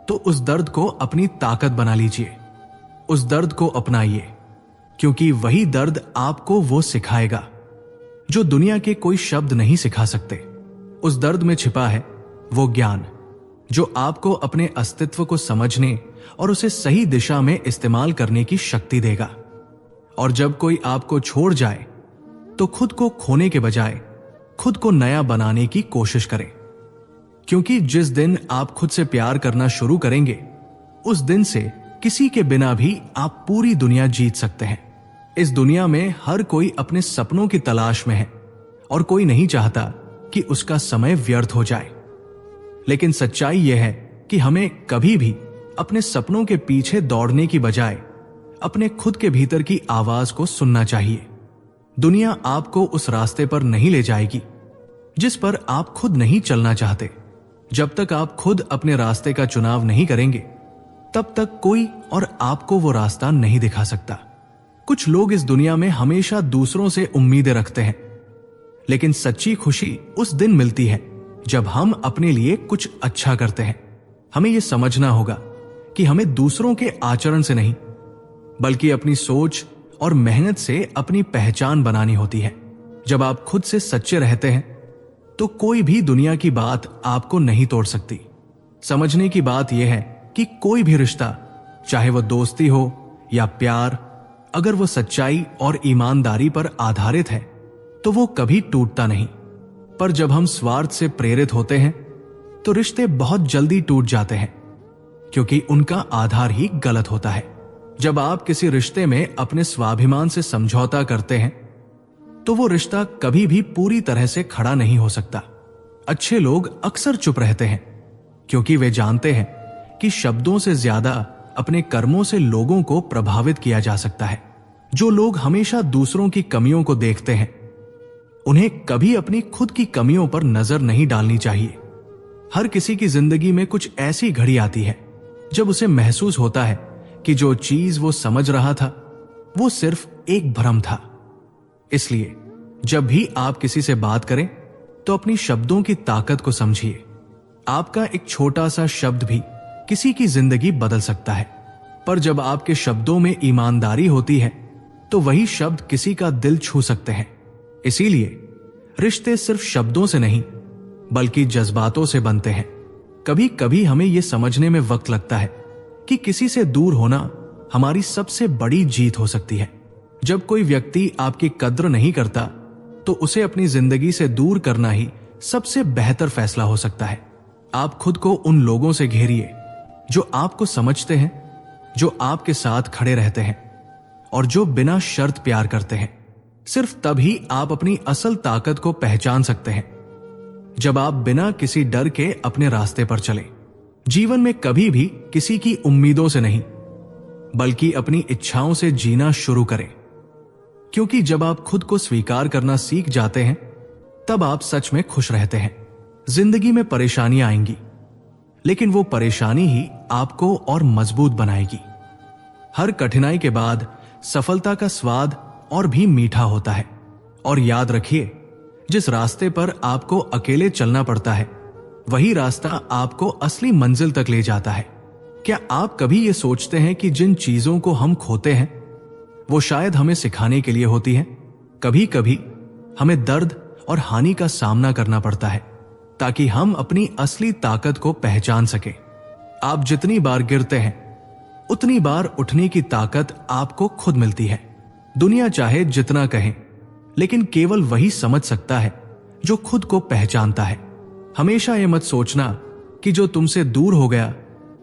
तो उस दर्द को अपनी ताकत बना लीजिए, उस दर्द को अपनाइए, क्योंकि वही दर्द आपको वो सिखाएगा जो दुनिया के कोई शब्द नहीं सिखा सकते। उस दर्द में छिपा है वो ज्ञान जो आपको अपने अस्तित्व को समझने और उसे सही दिशा में इस्तेमाल करने की शक्ति देगा। और जब कोई आपको छोड़ जाए तो खुद को खोने के बजाय खुद को नया बनाने की कोशिश करें, क्योंकि जिस दिन आप खुद से प्यार करना शुरू करेंगे उस दिन से किसी के बिना भी आप पूरी दुनिया जीत सकते हैं। इस दुनिया में हर कोई अपने सपनों की तलाश में है और कोई नहीं चाहता कि उसका समय व्यर्थ हो जाए। लेकिन सच्चाई यह है कि हमें कभी भी अपने सपनों के पीछे दौड़ने की बजाय अपने खुद के भीतर की आवाज को सुनना चाहिए। दुनिया आपको उस रास्ते पर नहीं ले जाएगी जिस पर आप खुद नहीं चलना चाहते। जब तक आप खुद अपने रास्ते का चुनाव नहीं करेंगे तब तक कोई और आपको वो रास्ता नहीं दिखा सकता। कुछ लोग इस दुनिया में हमेशा दूसरों से उम्मीदें रखते हैं, लेकिन सच्ची खुशी उस दिन मिलती है जब हम अपने लिए कुछ अच्छा करते हैं। हमें यह समझना होगा कि हमें दूसरों के आचरण से नहीं, बल्कि अपनी सोच और मेहनत से अपनी पहचान बनानी होती है। जब आप खुद से सच्चे रहते हैं तो कोई भी दुनिया की बात आपको नहीं तोड़ सकती। समझने की बात यह है कि कोई भी रिश्ता, चाहे वह दोस्ती हो या प्यार, अगर वो सच्चाई और ईमानदारी पर आधारित है तो वो कभी टूटता नहीं। पर जब हम स्वार्थ से प्रेरित होते हैं तो रिश्ते बहुत जल्दी टूट जाते हैं, क्योंकि उनका आधार ही गलत होता है। जब आप किसी रिश्ते में अपने स्वाभिमान से समझौता करते हैं तो वो रिश्ता कभी भी पूरी तरह से खड़ा नहीं हो सकता। अच्छे लोग अक्सर चुप रहते हैं क्योंकि वे जानते हैं कि शब्दों से ज्यादा अपने कर्मों से लोगों को प्रभावित किया जा सकता है। जो लोग हमेशा दूसरों की कमियों को देखते हैं, उन्हें कभी अपनी खुद की कमियों पर नजर नहीं डालनी चाहिए। हर किसी की जिंदगी में कुछ ऐसी घड़ी आती है जब उसे महसूस होता है कि जो चीज वो समझ रहा था वो सिर्फ एक भ्रम था। इसलिए जब भी आप किसी से बात करें तो अपनी शब्दों की ताकत को समझिए। आपका एक छोटा सा शब्द भी किसी की जिंदगी बदल सकता है। पर जब आपके शब्दों में ईमानदारी होती है तो वही शब्द किसी का दिल छू सकते हैं। इसीलिए रिश्ते सिर्फ शब्दों से नहीं बल्कि जज्बातों से बनते हैं। कभी कभी हमें यह समझने में वक्त लगता है कि किसी से दूर होना हमारी सबसे बड़ी जीत हो सकती है। जब कोई व्यक्ति आपकी कद्र नहीं करता तो उसे अपनी जिंदगी से दूर करना ही सबसे बेहतर फैसला हो सकता है। आप खुद को उन लोगों से घेरिए जो आपको समझते हैं, जो आपके साथ खड़े रहते हैं और जो बिना शर्त प्यार करते हैं। सिर्फ तभी आप अपनी असल ताकत को पहचान सकते हैं जब आप बिना किसी डर के अपने रास्ते पर चलें। जीवन में कभी भी किसी की उम्मीदों से नहीं बल्कि अपनी इच्छाओं से जीना शुरू करें, क्योंकि जब आप खुद को स्वीकार करना सीख जाते हैं तब आप सच में खुश रहते हैं। जिंदगी में परेशानियां आएंगी, लेकिन वो परेशानी ही आपको और मजबूत बनाएगी। हर कठिनाई के बाद सफलता का स्वाद और भी मीठा होता है। और याद रखिए, जिस रास्ते पर आपको अकेले चलना पड़ता है वही रास्ता आपको असली मंजिल तक ले जाता है। क्या आप कभी ये सोचते हैं कि जिन चीजों को हम खोते हैं वो शायद हमें सिखाने के लिए होती हैं? कभी कभी हमें दर्द और हानि का सामना करना पड़ता है ताकि हम अपनी असली ताकत को पहचान सकें। आप जितनी बार गिरते हैं उतनी बार उठने की ताकत आपको खुद मिलती है। दुनिया चाहे जितना कहे, लेकिन केवल वही समझ सकता है जो खुद को पहचानता है। हमेशा ये मत सोचना कि जो तुमसे दूर हो गया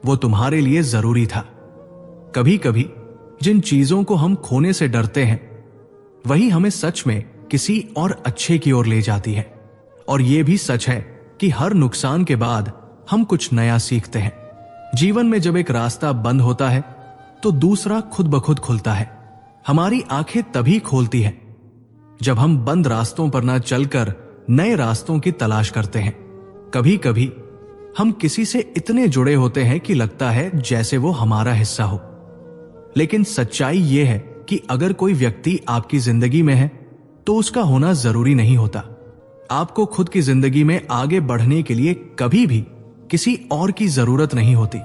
वो तुम्हारे लिए जरूरी था। कभी कभी जिन चीजों को हम खोने से डरते हैं वही हमें सच में किसी और अच्छे की ओर ले जाती है। और यह भी सच है कि हर नुकसान के बाद हम कुछ नया सीखते हैं। जीवन में जब एक रास्ता बंद होता है तो दूसरा खुद ब खुद खुलता है। हमारी आंखें तभी खोलती हैं जब हम बंद रास्तों पर ना चलकर नए रास्तों की तलाश करते हैं। कभी कभी हम किसी से इतने जुड़े होते हैं कि लगता है जैसे वो हमारा हिस्सा हो, लेकिन सच्चाई ये है कि अगर कोई व्यक्ति आपकी जिंदगी में है तो उसका होना जरूरी नहीं होता। आपको खुद की जिंदगी में आगे बढ़ने के लिए कभी भी किसी और की जरूरत नहीं होती।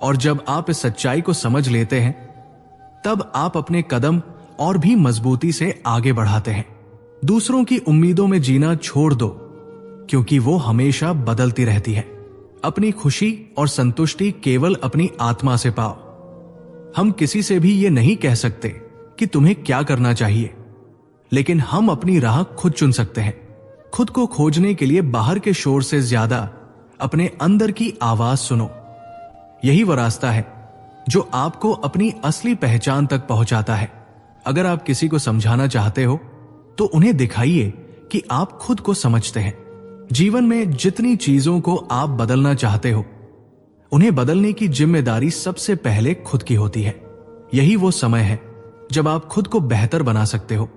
और जब आप इस सच्चाई को समझ लेते हैं तब आप अपने कदम और भी मजबूती से आगे बढ़ाते हैं। दूसरों की उम्मीदों में जीना छोड़ दो, क्योंकि वो हमेशा बदलती रहती है। अपनी खुशी और संतुष्टि केवल अपनी आत्मा से पाओ। हम किसी से भी ये नहीं कह सकते कि तुम्हें क्या करना चाहिए, लेकिन हम अपनी राह खुद चुन सकते हैं। खुद को खोजने के लिए बाहर के शोर से ज्यादा अपने अंदर की आवाज सुनो। यही वो रास्ता है जो आपको अपनी असली पहचान तक पहुंचाता है। अगर आप किसी को समझाना चाहते हो तो उन्हें दिखाइए कि आप खुद को समझते हैं। जीवन में जितनी चीजों को आप बदलना चाहते हो उन्हें बदलने की जिम्मेदारी सबसे पहले खुद की होती है। यही वो समय है जब आप खुद को बेहतर बना सकते हो,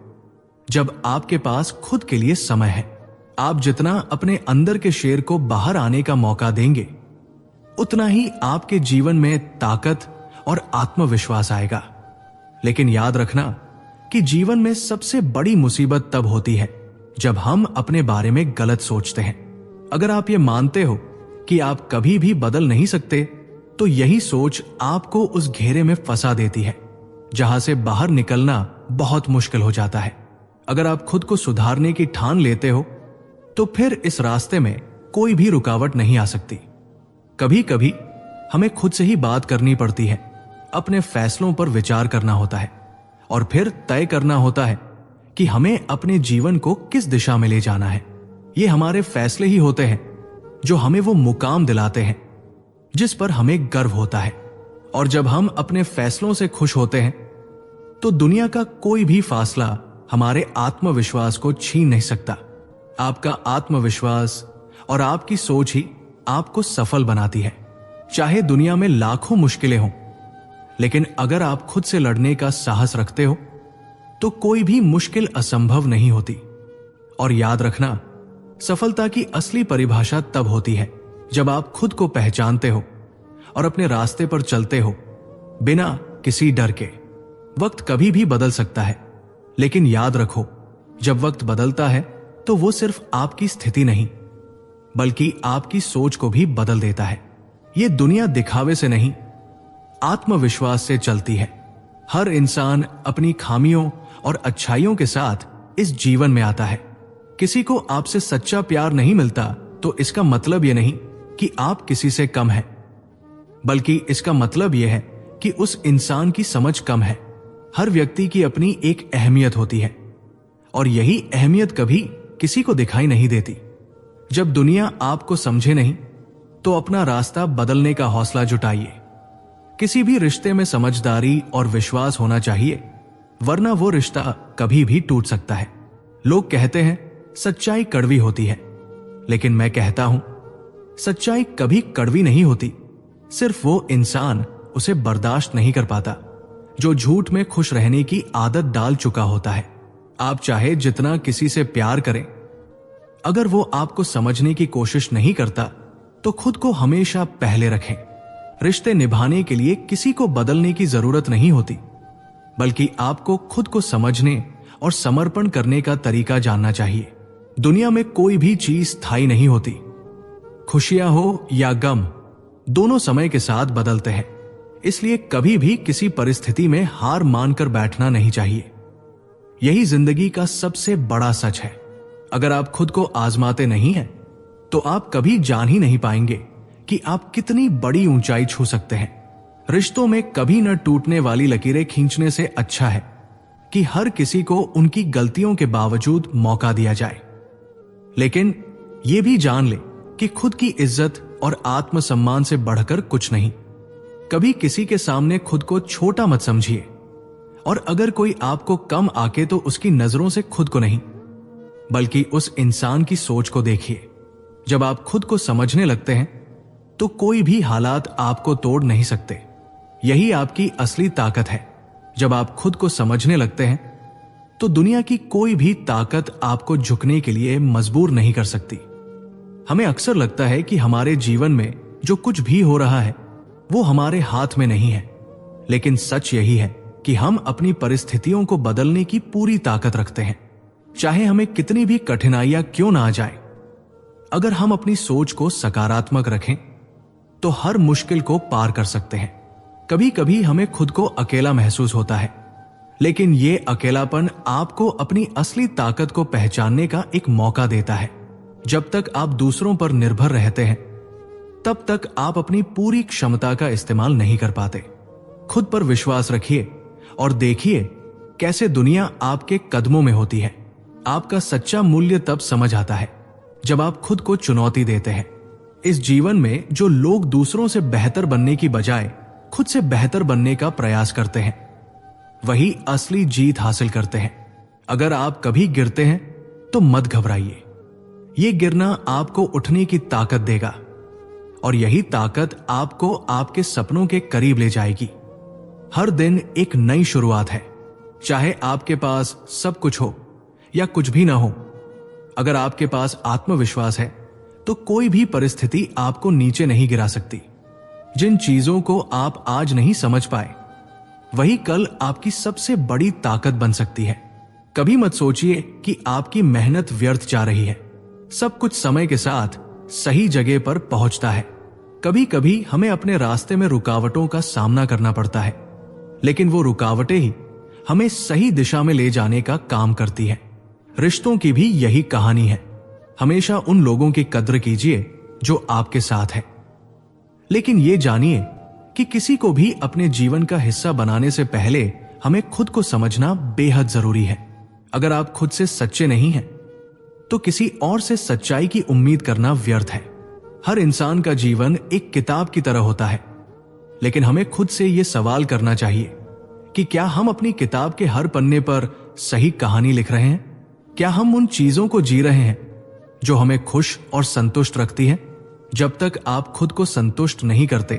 जब आपके पास खुद के लिए समय है। आप जितना अपने अंदर के शेर को बाहर आने का मौका देंगे उतना ही आपके जीवन में ताकत और आत्मविश्वास आएगा। लेकिन याद रखना कि जीवन में सबसे बड़ी मुसीबत तब होती है जब हम अपने बारे में गलत सोचते हैं। अगर आप ये मानते हो कि आप कभी भी बदल नहीं सकते तो यही सोच आपको उस घेरे में फंसा देती है जहां से बाहर निकलना बहुत मुश्किल हो जाता है। अगर आप खुद को सुधारने की ठान लेते हो तो फिर इस रास्ते में कोई भी रुकावट नहीं आ सकती। कभी कभी हमें खुद से ही बात करनी पड़ती है, अपने फैसलों पर विचार करना होता है और फिर तय करना होता है कि हमें अपने जीवन को किस दिशा में ले जाना है। ये हमारे फैसले ही होते हैं जो हमें वो मुकाम दिलाते हैं जिस पर हमें गर्व होता है। और जब हम अपने फैसलों से खुश होते हैं तो दुनिया का कोई भी फासला हमारे आत्मविश्वास को छीन नहीं सकता। आपका आत्मविश्वास और आपकी सोच ही आपको सफल बनाती है। चाहे दुनिया में लाखों मुश्किलें हों, लेकिन अगर आप खुद से लड़ने का साहस रखते हो तो कोई भी मुश्किल असंभव नहीं होती। और याद रखना, सफलता की असली परिभाषा तब होती है जब आप खुद को पहचानते हो और अपने रास्ते पर चलते हो बिना किसी डर के। वक्त कभी भी बदल सकता है, लेकिन याद रखो, जब वक्त बदलता है तो वो सिर्फ आपकी स्थिति नहीं बल्कि आपकी सोच को भी बदल देता है। ये दुनिया दिखावे से नहीं, आत्मविश्वास से चलती है। हर इंसान अपनी खामियों और अच्छाइयों के साथ इस जीवन में आता है। किसी को आपसे सच्चा प्यार नहीं मिलता तो इसका मतलब यह नहीं कि आप किसी से कम हैं, बल्कि इसका मतलब यह है कि उस इंसान की समझ कम है। हर व्यक्ति की अपनी एक अहमियत होती है और यही अहमियत कभी किसी को दिखाई नहीं देती। जब दुनिया आपको समझे नहीं तो अपना रास्ता बदलने का हौसला जुटाइए। किसी भी रिश्ते में समझदारी और विश्वास होना चाहिए, वरना वो रिश्ता कभी भी टूट सकता है। लोग कहते हैं सच्चाई कड़वी होती है, लेकिन मैं कहता हूं सच्चाई कभी कड़वी नहीं होती, सिर्फ वो इंसान उसे बर्दाश्त नहीं कर पाता जो झूठ में खुश रहने की आदत डाल चुका होता है। आप चाहे जितना किसी से प्यार करें, अगर वो आपको समझने की कोशिश नहीं करता तो खुद को हमेशा पहले रखें। रिश्ते निभाने के लिए किसी को बदलने की जरूरत नहीं होती, बल्कि आपको खुद को समझने और समर्पण करने का तरीका जानना चाहिए। दुनिया में कोई भी चीज स्थायी नहीं होती। खुशियां हो या गम, दोनों समय के साथ बदलते हैं। इसलिए कभी भी किसी परिस्थिति में हार मानकर बैठना नहीं चाहिए। यही जिंदगी का सबसे बड़ा सच है। अगर आप खुद को आजमाते नहीं हैं, तो आप कभी जान ही नहीं पाएंगे कि आप कितनी बड़ी ऊंचाई छू सकते हैं। रिश्तों में कभी न टूटने वाली लकीरें खींचने से अच्छा है कि हर किसी को उनकी गलतियों के बावजूद मौका दिया जाए, लेकिन यह भी जान ले कि खुद की इज्जत और आत्मसम्मान से बढ़कर कुछ नहीं। कभी किसी के सामने खुद को छोटा मत समझिए, और अगर कोई आपको कम आके तो उसकी नजरों से खुद को नहीं, बल्कि उस इंसान की सोच को देखिए। जब आप खुद को समझने लगते हैं तो कोई भी हालात आपको तोड़ नहीं सकते। यही आपकी असली ताकत है। जब आप खुद को समझने लगते हैं तो दुनिया की कोई भी ताकत आपको झुकने के लिए मजबूर नहीं कर सकती। हमें अक्सर लगता है कि हमारे जीवन में जो कुछ भी हो रहा है वो हमारे हाथ में नहीं है, लेकिन सच यही है कि हम अपनी परिस्थितियों को बदलने की पूरी ताकत रखते हैं, चाहे हमें कितनी भी कठिनाइयां क्यों ना आ जाए। अगर हम अपनी सोच को सकारात्मक रखें तो हर मुश्किल को पार कर सकते हैं। कभी कभी हमें खुद को अकेला महसूस होता है, लेकिन यह अकेलापन आपको अपनी असली ताकत को पहचानने का एक मौका देता है। जब तक आप दूसरों पर निर्भर रहते हैं, तब तक आप अपनी पूरी क्षमता का इस्तेमाल नहीं कर पाते। खुद पर विश्वास रखिए और देखिए कैसे दुनिया आपके कदमों में होती है। आपका सच्चा मूल्य तब समझ आता है जब आप खुद को चुनौती देते हैं। इस जीवन में जो लोग दूसरों से बेहतर बनने की बजाय खुद से बेहतर बनने का प्रयास करते हैं, वही असली जीत हासिल करते हैं। अगर आप कभी गिरते हैं तो मत घबराइए। ये गिरना आपको उठने की ताकत देगा, और यही ताकत आपको आपके सपनों के करीब ले जाएगी। हर दिन एक नई शुरुआत है, चाहे आपके पास सब कुछ हो या कुछ भी ना हो। अगर आपके पास आत्मविश्वास है तो कोई भी परिस्थिति आपको नीचे नहीं गिरा सकती। जिन चीजों को आप आज नहीं समझ पाए, वही कल आपकी सबसे बड़ी ताकत बन सकती है। कभी मत सोचिए कि आपकी मेहनत व्यर्थ जा रही है। सब कुछ समय के साथ सही जगह पर पहुंचता है। कभी कभी हमें अपने रास्ते में रुकावटों का सामना करना पड़ता है, लेकिन वो रुकावटें ही हमें सही दिशा में ले जाने का काम करती है। रिश्तों की भी यही कहानी है। हमेशा उन लोगों की कद्र कीजिए जो आपके साथ है, लेकिन ये जानिए कि किसी को भी अपने जीवन का हिस्सा बनाने से पहले हमें खुद को समझना बेहद जरूरी है। अगर आप खुद से सच्चे नहीं हैं, तो किसी और से सच्चाई की उम्मीद करना व्यर्थ है। हर इंसान का जीवन एक किताब की तरह होता है, लेकिन हमें खुद से यह सवाल करना चाहिए कि क्या हम अपनी किताब के हर पन्ने पर सही कहानी लिख रहे हैं? क्या हम उन चीजों को जी रहे हैं जो हमें खुश और संतुष्ट रखती हैं? जब तक आप खुद को संतुष्ट नहीं करते,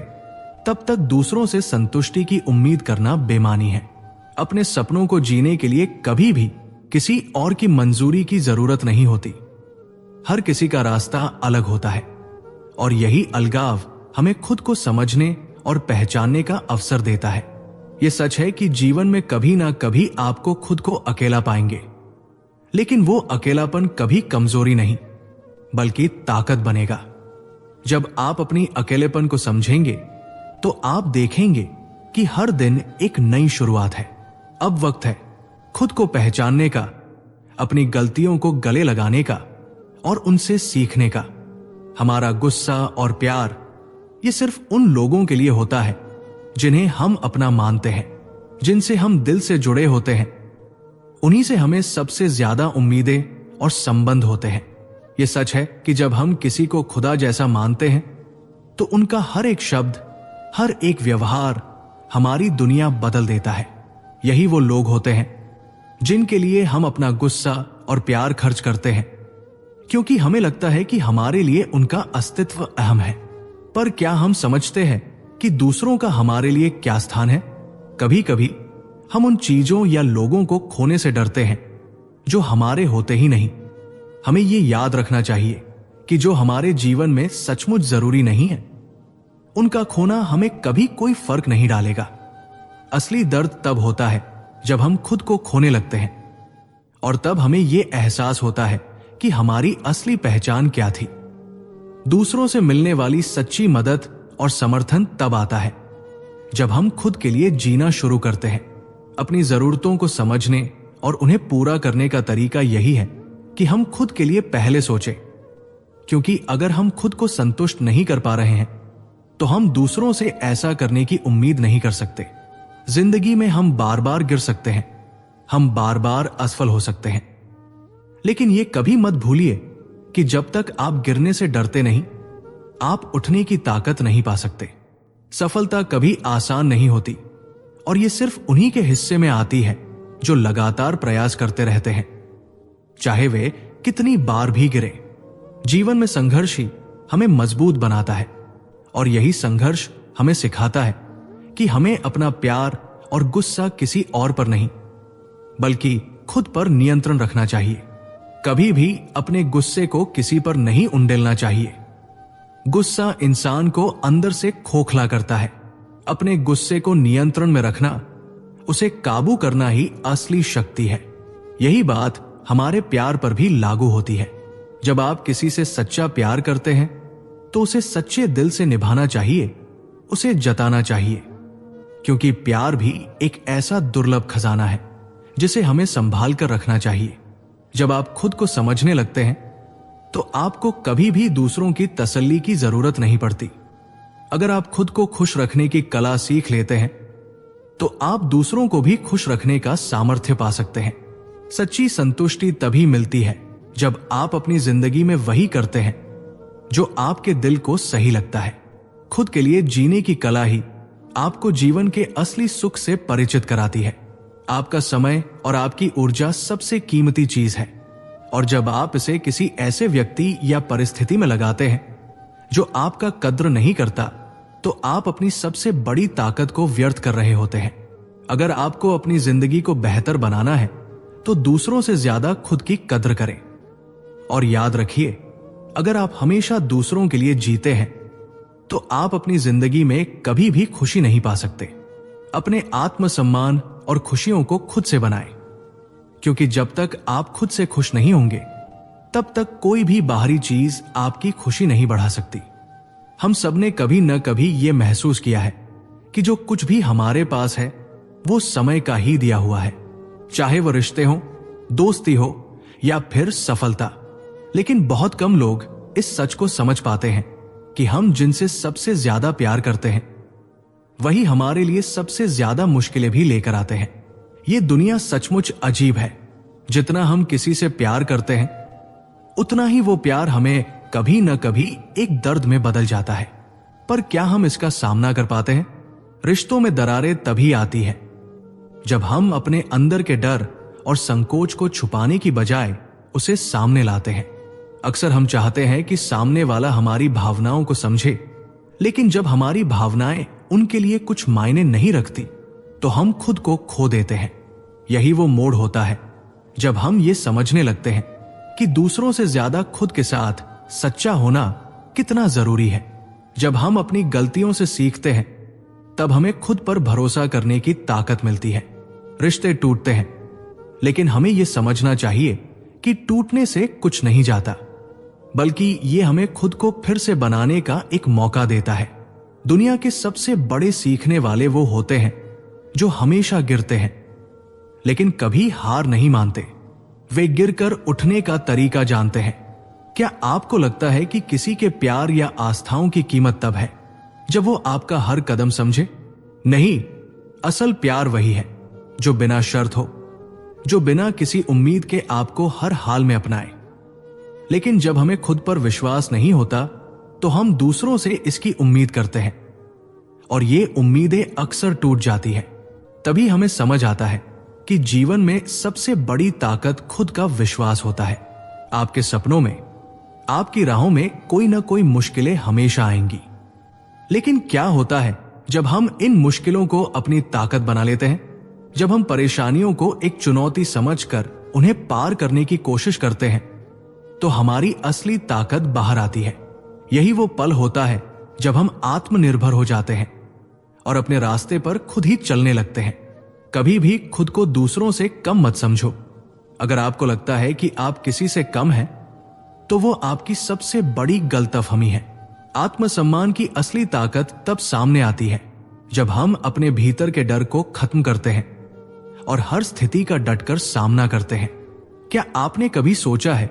तब तक दूसरों से संतुष्टि की उम्मीद करना बेमानी है। अपने सपनों को जीने के लिए कभी भी किसी और की मंजूरी की जरूरत नहीं होती। हर किसी का रास्ता अलग होता है, और यही अलगाव हमें खुद को समझने और पहचानने का अवसर देता है। यह सच है कि जीवन में कभी ना कभी आपको खुद को अकेला पाएंगे, लेकिन वो अकेलापन कभी कमजोरी नहीं, बल्कि ताकत बनेगा। जब आप अपनी अकेलेपन को समझेंगे, तो आप देखेंगे कि हर दिन एक नई शुरुआत है। अब वक्त है खुद को पहचानने का, अपनी गलतियों को गले लगाने का और उनसे सीखने का। हमारा गुस्सा और प्यार ये सिर्फ उन लोगों के लिए होता है जिन्हें हम अपना मानते हैं, जिनसे हम दिल से जुड़े होते हैं। उन्हीं से हमें सबसे ज्यादा उम्मीदें और संबंध होते हैं। यह सच है कि जब हम किसी को खुदा जैसा मानते हैं, तो उनका हर एक शब्द, हर एक व्यवहार हमारी दुनिया बदल देता है। यही वो लोग होते हैं जिनके लिए हम अपना गुस्सा और प्यार खर्च करते हैं, क्योंकि हमें लगता है कि हमारे लिए उनका अस्तित्व अहम है। पर क्या हम समझते हैं कि दूसरों का हमारे लिए क्या स्थान है? कभी कभी हम उन चीजों या लोगों को खोने से डरते हैं जो हमारे होते ही नहीं। हमें ये याद रखना चाहिए कि जो हमारे जीवन में सचमुच जरूरी नहीं है, उनका खोना हमें कभी कोई फर्क नहीं डालेगा। असली दर्द तब होता है जब हम खुद को खोने लगते हैं, और तब हमें यह एहसास होता है कि हमारी असली पहचान क्या थी। दूसरों से मिलने वाली सच्ची मदद और समर्थन तब आता है जब हम खुद के लिए जीना शुरू करते हैं। अपनी जरूरतों को समझने और उन्हें पूरा करने का तरीका यही है कि हम खुद के लिए पहले सोचें, क्योंकि अगर हम खुद को संतुष्ट नहीं कर पा रहे हैं, तो हम दूसरों से ऐसा करने की उम्मीद नहीं कर सकते। जिंदगी में हम बार बार गिर सकते हैं, हम बार बार असफल हो सकते हैं, लेकिन यह कभी मत भूलिए कि जब तक आप गिरने से डरते नहीं, आप उठने की ताकत नहीं पा सकते। सफलता कभी आसान नहीं होती, और यह सिर्फ उन्हीं के हिस्से में आती है जो लगातार प्रयास करते रहते हैं, चाहे वे कितनी बार भी गिरे। जीवन में संघर्ष ही हमें मजबूत बनाता है, और यही संघर्ष हमें सिखाता है कि हमें अपना प्यार और गुस्सा किसी और पर नहीं, बल्कि खुद पर नियंत्रण रखना चाहिए। कभी भी अपने गुस्से को किसी पर नहीं उंडेलना चाहिए। गुस्सा इंसान को अंदर से खोखला करता है। अपने गुस्से को नियंत्रण में रखना, उसे काबू करना ही असली शक्ति है। यही बात हमारे प्यार पर भी लागू होती है। जब आप किसी से सच्चा प्यार करते हैं, तो उसे सच्चे दिल से निभाना चाहिए, उसे जताना चाहिए, क्योंकि प्यार भी एक ऐसा दुर्लभ खजाना है जिसे हमें संभाल कर रखना चाहिए। जब आप खुद को समझने लगते हैं, तो आपको कभी भी दूसरों की तसल्ली की जरूरत नहीं पड़ती। अगर आप खुद को खुश रखने की कला सीख लेते हैं, तो आप दूसरों को भी खुश रखने का सामर्थ्य पा सकते हैं। सच्ची संतुष्टि तभी मिलती है जब आप अपनी जिंदगी में वही करते हैं जो आपके दिल को सही लगता है। खुद के लिए जीने की कला ही आपको जीवन के असली सुख से परिचित कराती है। आपका समय और आपकी ऊर्जा सबसे कीमती चीज है, और जब आप इसे किसी ऐसे व्यक्ति या परिस्थिति में लगाते हैं जो आपका कद्र नहीं करता, तो आप अपनी सबसे बड़ी ताकत को व्यर्थ कर रहे होते हैं। अगर आपको अपनी जिंदगी को बेहतर बनाना है, तो दूसरों से ज्यादा खुद की कद्र करें। और याद रखिए, अगर आप हमेशा दूसरों के लिए जीते हैं, तो आप अपनी जिंदगी में कभी भी खुशी नहीं पा सकते। अपने आत्मसम्मान और खुशियों को खुद से बनाएं, क्योंकि जब तक आप खुद से खुश नहीं होंगे, तब तक कोई भी बाहरी चीज आपकी खुशी नहीं बढ़ा सकती। हम सबने कभी न कभी यह महसूस किया है कि जो कुछ भी हमारे पास है, वो समय का ही दिया हुआ है, चाहे वो रिश्ते हो, दोस्ती हो या फिर सफलता। लेकिन बहुत कम लोग इस सच को समझ पाते हैं कि हम जिनसे सबसे ज्यादा प्यार करते हैं, वही हमारे लिए सबसे ज्यादा मुश्किलें भी लेकर आते हैं। ये दुनिया सचमुच अजीब है। जितना हम किसी से प्यार करते हैं, उतना ही वो प्यार हमें कभी न कभी एक दर्द में बदल जाता है। पर क्या हम इसका सामना कर पाते हैं? रिश्तों में दरारें तभी आती है जब हम अपने अंदर के डर और संकोच को छुपाने की बजाय उसे सामने लाते हैं। अक्सर हम चाहते हैं कि सामने वाला हमारी भावनाओं को समझे, लेकिन जब हमारी भावनाएं उनके लिए कुछ मायने नहीं रखती तो हम खुद को खो देते हैं। यही वो मोड़ होता है जब हम ये समझने लगते हैं कि दूसरों से ज्यादा खुद के साथ सच्चा होना कितना जरूरी है। जब हम अपनी गलतियों से सीखते हैं, तब हमें खुद पर भरोसा करने की ताकत मिलती है। रिश्ते टूटते हैं, लेकिन हमें यह समझना चाहिए कि टूटने से कुछ नहीं जाता, बल्कि ये हमें खुद को फिर से बनाने का एक मौका देता है। दुनिया के सबसे बड़े सीखने वाले वो होते हैं जो हमेशा गिरते हैं, लेकिन कभी हार नहीं मानते। वे गिरकर उठने का तरीका जानते हैं। क्या आपको लगता है कि किसी के प्यार या आस्थाओं की कीमत तब है जब वो आपका हर कदम समझे? नहीं, असल प्यार वही है जो बिना शर्त हो, जो बिना किसी उम्मीद के आपको हर हाल में अपनाए। लेकिन जब हमें खुद पर विश्वास नहीं होता तो हम दूसरों से इसकी उम्मीद करते हैं, और ये उम्मीदें अक्सर टूट जाती है। तभी हमें समझ आता है कि जीवन में सबसे बड़ी ताकत खुद का विश्वास होता है। आपके सपनों में, आपकी राहों में कोई ना कोई मुश्किलें हमेशा आएंगी, लेकिन क्या होता है जब हम इन मुश्किलों को अपनी ताकत बना लेते हैं? जब हम परेशानियों को एक चुनौती समझकर उन्हें पार करने की कोशिश करते हैं, तो हमारी असली ताकत बाहर आती है। यही वो पल होता है जब हम आत्मनिर्भर हो जाते हैं और अपने रास्ते पर खुद ही चलने लगते हैं। कभी भी खुद को दूसरों से कम मत समझो। अगर आपको लगता है कि आप किसी से कम हैं, तो वो आपकी सबसे बड़ी गलतफहमी है। आत्मसम्मान की असली ताकत तब सामने आती है जब हम अपने भीतर के डर को खत्म करते हैं और हर स्थिति का डटकर सामना करते हैं। क्या आपने कभी सोचा है,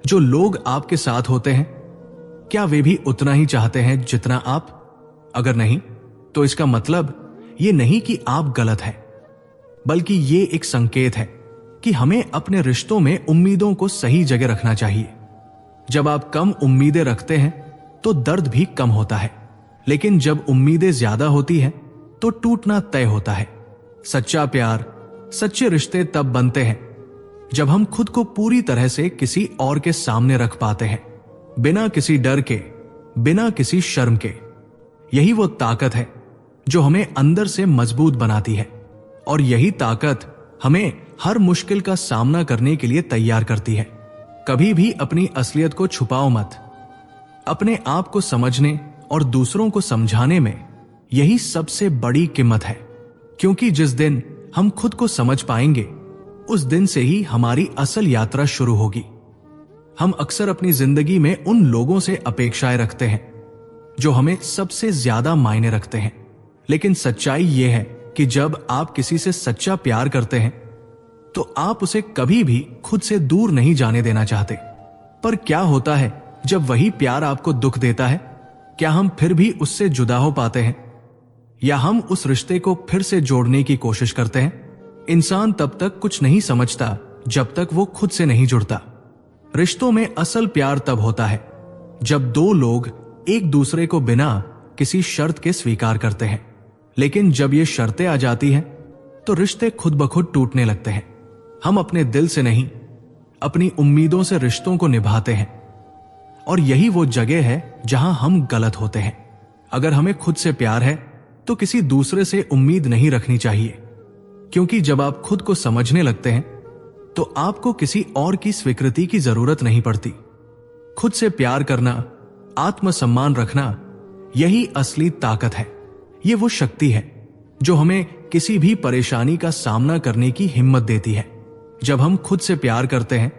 जो लोग आपके साथ होते हैं, क्या वे भी उतना ही चाहते हैं जितना आप? अगर नहीं, तो इसका मतलब ये नहीं कि आप गलत हैं, बल्कि ये एक संकेत है कि हमें अपने रिश्तों में उम्मीदों को सही जगह रखना चाहिए। जब आप कम उम्मीदें रखते हैं तो दर्द भी कम होता है, लेकिन जब उम्मीदें ज्यादा होती हैं तो टूटना तय होता है। सच्चा प्यार, सच्चे रिश्ते तब बनते हैं जब हम खुद को पूरी तरह से किसी और के सामने रख पाते हैं, बिना किसी डर के, बिना किसी शर्म के। यही वो ताकत है जो हमें अंदर से मजबूत बनाती है, और यही ताकत हमें हर मुश्किल का सामना करने के लिए तैयार करती है। कभी भी अपनी असलियत को छुपाओ मत। अपने आप को समझने और दूसरों को समझाने में यही सबसे बड़ी कीमत है, क्योंकि जिस दिन हम खुद को समझ पाएंगे, उस दिन से ही हमारी असल यात्रा शुरू होगी। हम अक्सर अपनी जिंदगी में उन लोगों से अपेक्षाएं रखते हैं जो हमें सबसे ज्यादा मायने रखते हैं, लेकिन सच्चाई यह है कि जब आप किसी से सच्चा प्यार करते हैं तो आप उसे कभी भी खुद से दूर नहीं जाने देना चाहते। पर क्या होता है जब वही प्यार आपको दुख देता है? क्या हम फिर भी उससे जुदा हो पाते हैं, या हम उस रिश्ते को फिर से जोड़ने की कोशिश करते हैं? इंसान तब तक कुछ नहीं समझता जब तक वो खुद से नहीं जुड़ता। रिश्तों में असल प्यार तब होता है जब दो लोग एक दूसरे को बिना किसी शर्त के स्वीकार करते हैं, लेकिन जब ये शर्तें आ जाती हैं तो रिश्ते खुद ब खुद टूटने लगते हैं। हम अपने दिल से नहीं, अपनी उम्मीदों से रिश्तों को निभाते हैं, और यही वो जगह है जहां हम गलत होते हैं। अगर हमें खुद से प्यार है तो किसी दूसरे से उम्मीद नहीं रखनी चाहिए, क्योंकि जब आप खुद को समझने लगते हैं तो आपको किसी और की स्वीकृति की जरूरत नहीं पड़ती। खुद से प्यार करना, आत्मसम्मान रखना, यही असली ताकत है। ये वो शक्ति है जो हमें किसी भी परेशानी का सामना करने की हिम्मत देती है। जब हम खुद से प्यार करते हैं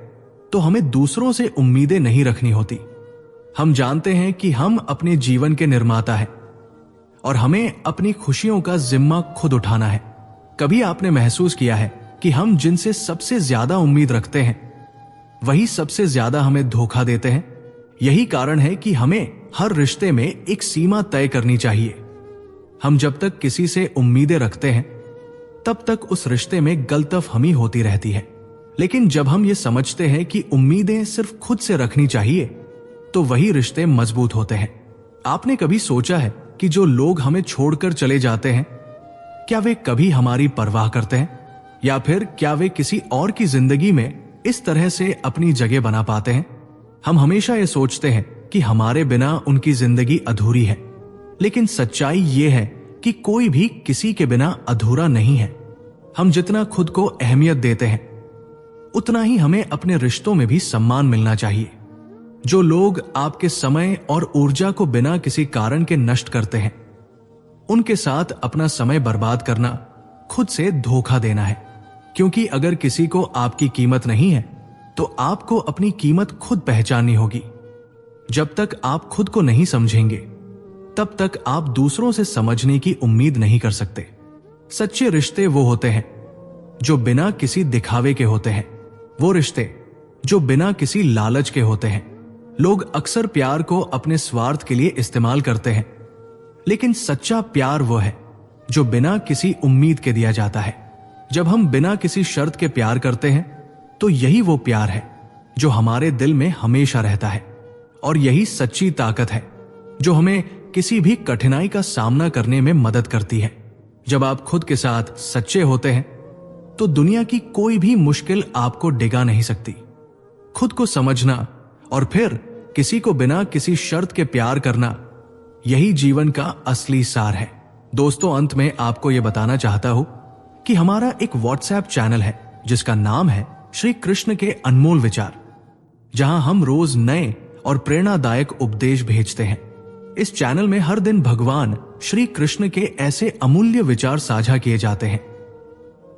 तो हमें दूसरों से उम्मीदें नहीं रखनी होती। हम जानते हैं कि हम अपने जीवन के निर्माता हैं और हमें अपनी खुशियों का जिम्मा खुद उठाना है। कभी आपने महसूस किया है कि हम जिनसे सबसे ज्यादा उम्मीद रखते हैं वही सबसे ज्यादा हमें धोखा देते हैं? यही कारण है कि हमें हर रिश्ते में एक सीमा तय करनी चाहिए। हम जब तक किसी से उम्मीदें रखते हैं तब तक उस रिश्ते में गलतफहमी होती रहती है। लेकिन जब हम ये समझते हैं कि उम्मीदें सिर्फ खुद से रखनी चाहिए तो वही रिश्ते मजबूत होते हैं। आपने कभी सोचा है कि जो लोग हमें छोड़कर चले जाते हैं, क्या वे कभी हमारी परवाह करते हैं, या फिर क्या वे किसी और की जिंदगी में इस तरह से अपनी जगह बना पाते हैं? हम हमेशा ये सोचते हैं कि हमारे बिना उनकी जिंदगी अधूरी है, लेकिन सच्चाई ये है कि कोई भी किसी के बिना अधूरा नहीं है। हम जितना खुद को अहमियत देते हैं उतना ही हमें अपने रिश्तों में भी सम्मान मिलना चाहिए। जो लोग आपके समय और ऊर्जा को बिना किसी कारण के नष्ट करते हैं, उनके साथ अपना समय बर्बाद करना खुद से धोखा देना है। क्योंकि अगर किसी को आपकी कीमत नहीं है तो आपको अपनी कीमत खुद पहचाननी होगी। जब तक आप खुद को नहीं समझेंगे तब तक आप दूसरों से समझने की उम्मीद नहीं कर सकते। सच्चे रिश्ते वो होते हैं जो बिना किसी दिखावे के होते हैं, वो रिश्ते जो बिना किसी लालच के होते हैं। लोग अक्सर प्यार को अपने स्वार्थ के लिए इस्तेमाल करते हैं, लेकिन सच्चा प्यार वो है जो बिना किसी उम्मीद के दिया जाता है। जब हम बिना किसी शर्त के प्यार करते हैं तो यही वो प्यार है जो हमारे दिल में हमेशा रहता है, और यही सच्ची ताकत है जो हमें किसी भी कठिनाई का सामना करने में मदद करती है। जब आप खुद के साथ सच्चे होते हैं तो दुनिया की कोई भी मुश्किल आपको डिगा नहीं सकती। खुद को समझना और फिर किसी को बिना किसी शर्त के प्यार करना, यही जीवन का असली सार है। दोस्तों, अंत में आपको यह बताना चाहता हूं कि हमारा एक व्हाट्सएप चैनल है जिसका नाम है श्री कृष्ण के अनमोल विचार, जहां हम रोज नए और प्रेरणादायक उपदेश भेजते हैं। इस चैनल में हर दिन भगवान श्री कृष्ण के ऐसे अमूल्य विचार साझा किए जाते हैं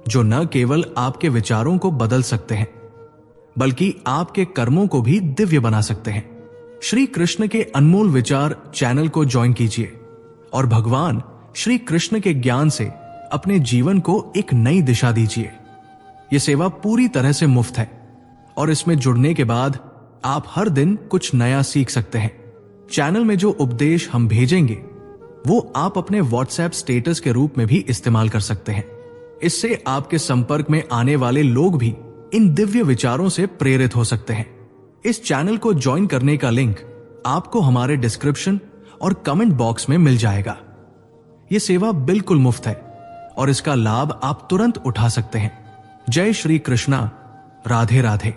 जो न केवल आपके विचारों को बदल सकते हैं बल्कि आपके कर्मों को भी दिव्य बना सकते हैं। श्री कृष्ण के अनमोल विचार चैनल को ज्वाइन कीजिए और भगवान श्री कृष्ण के ज्ञान से अपने जीवन को एक नई दिशा दीजिए। यह सेवा पूरी तरह से मुफ्त है और इसमें जुड़ने के बाद आप हर दिन कुछ नया सीख सकते हैं। चैनल में जो उपदेश हम भेजेंगे वो आप अपने व्हाट्सएप स्टेटस के रूप में भी इस्तेमाल कर सकते हैं। इससे आपके संपर्क में आने वाले लोग भी इन दिव्य विचारों से प्रेरित हो सकते हैं। इस चैनल को ज्वाइन करने का लिंक आपको हमारे डिस्क्रिप्शन और कमेंट बॉक्स में मिल जाएगा। यह सेवा बिल्कुल मुफ्त है और इसका लाभ आप तुरंत उठा सकते हैं। जय श्री कृष्णा। राधे राधे।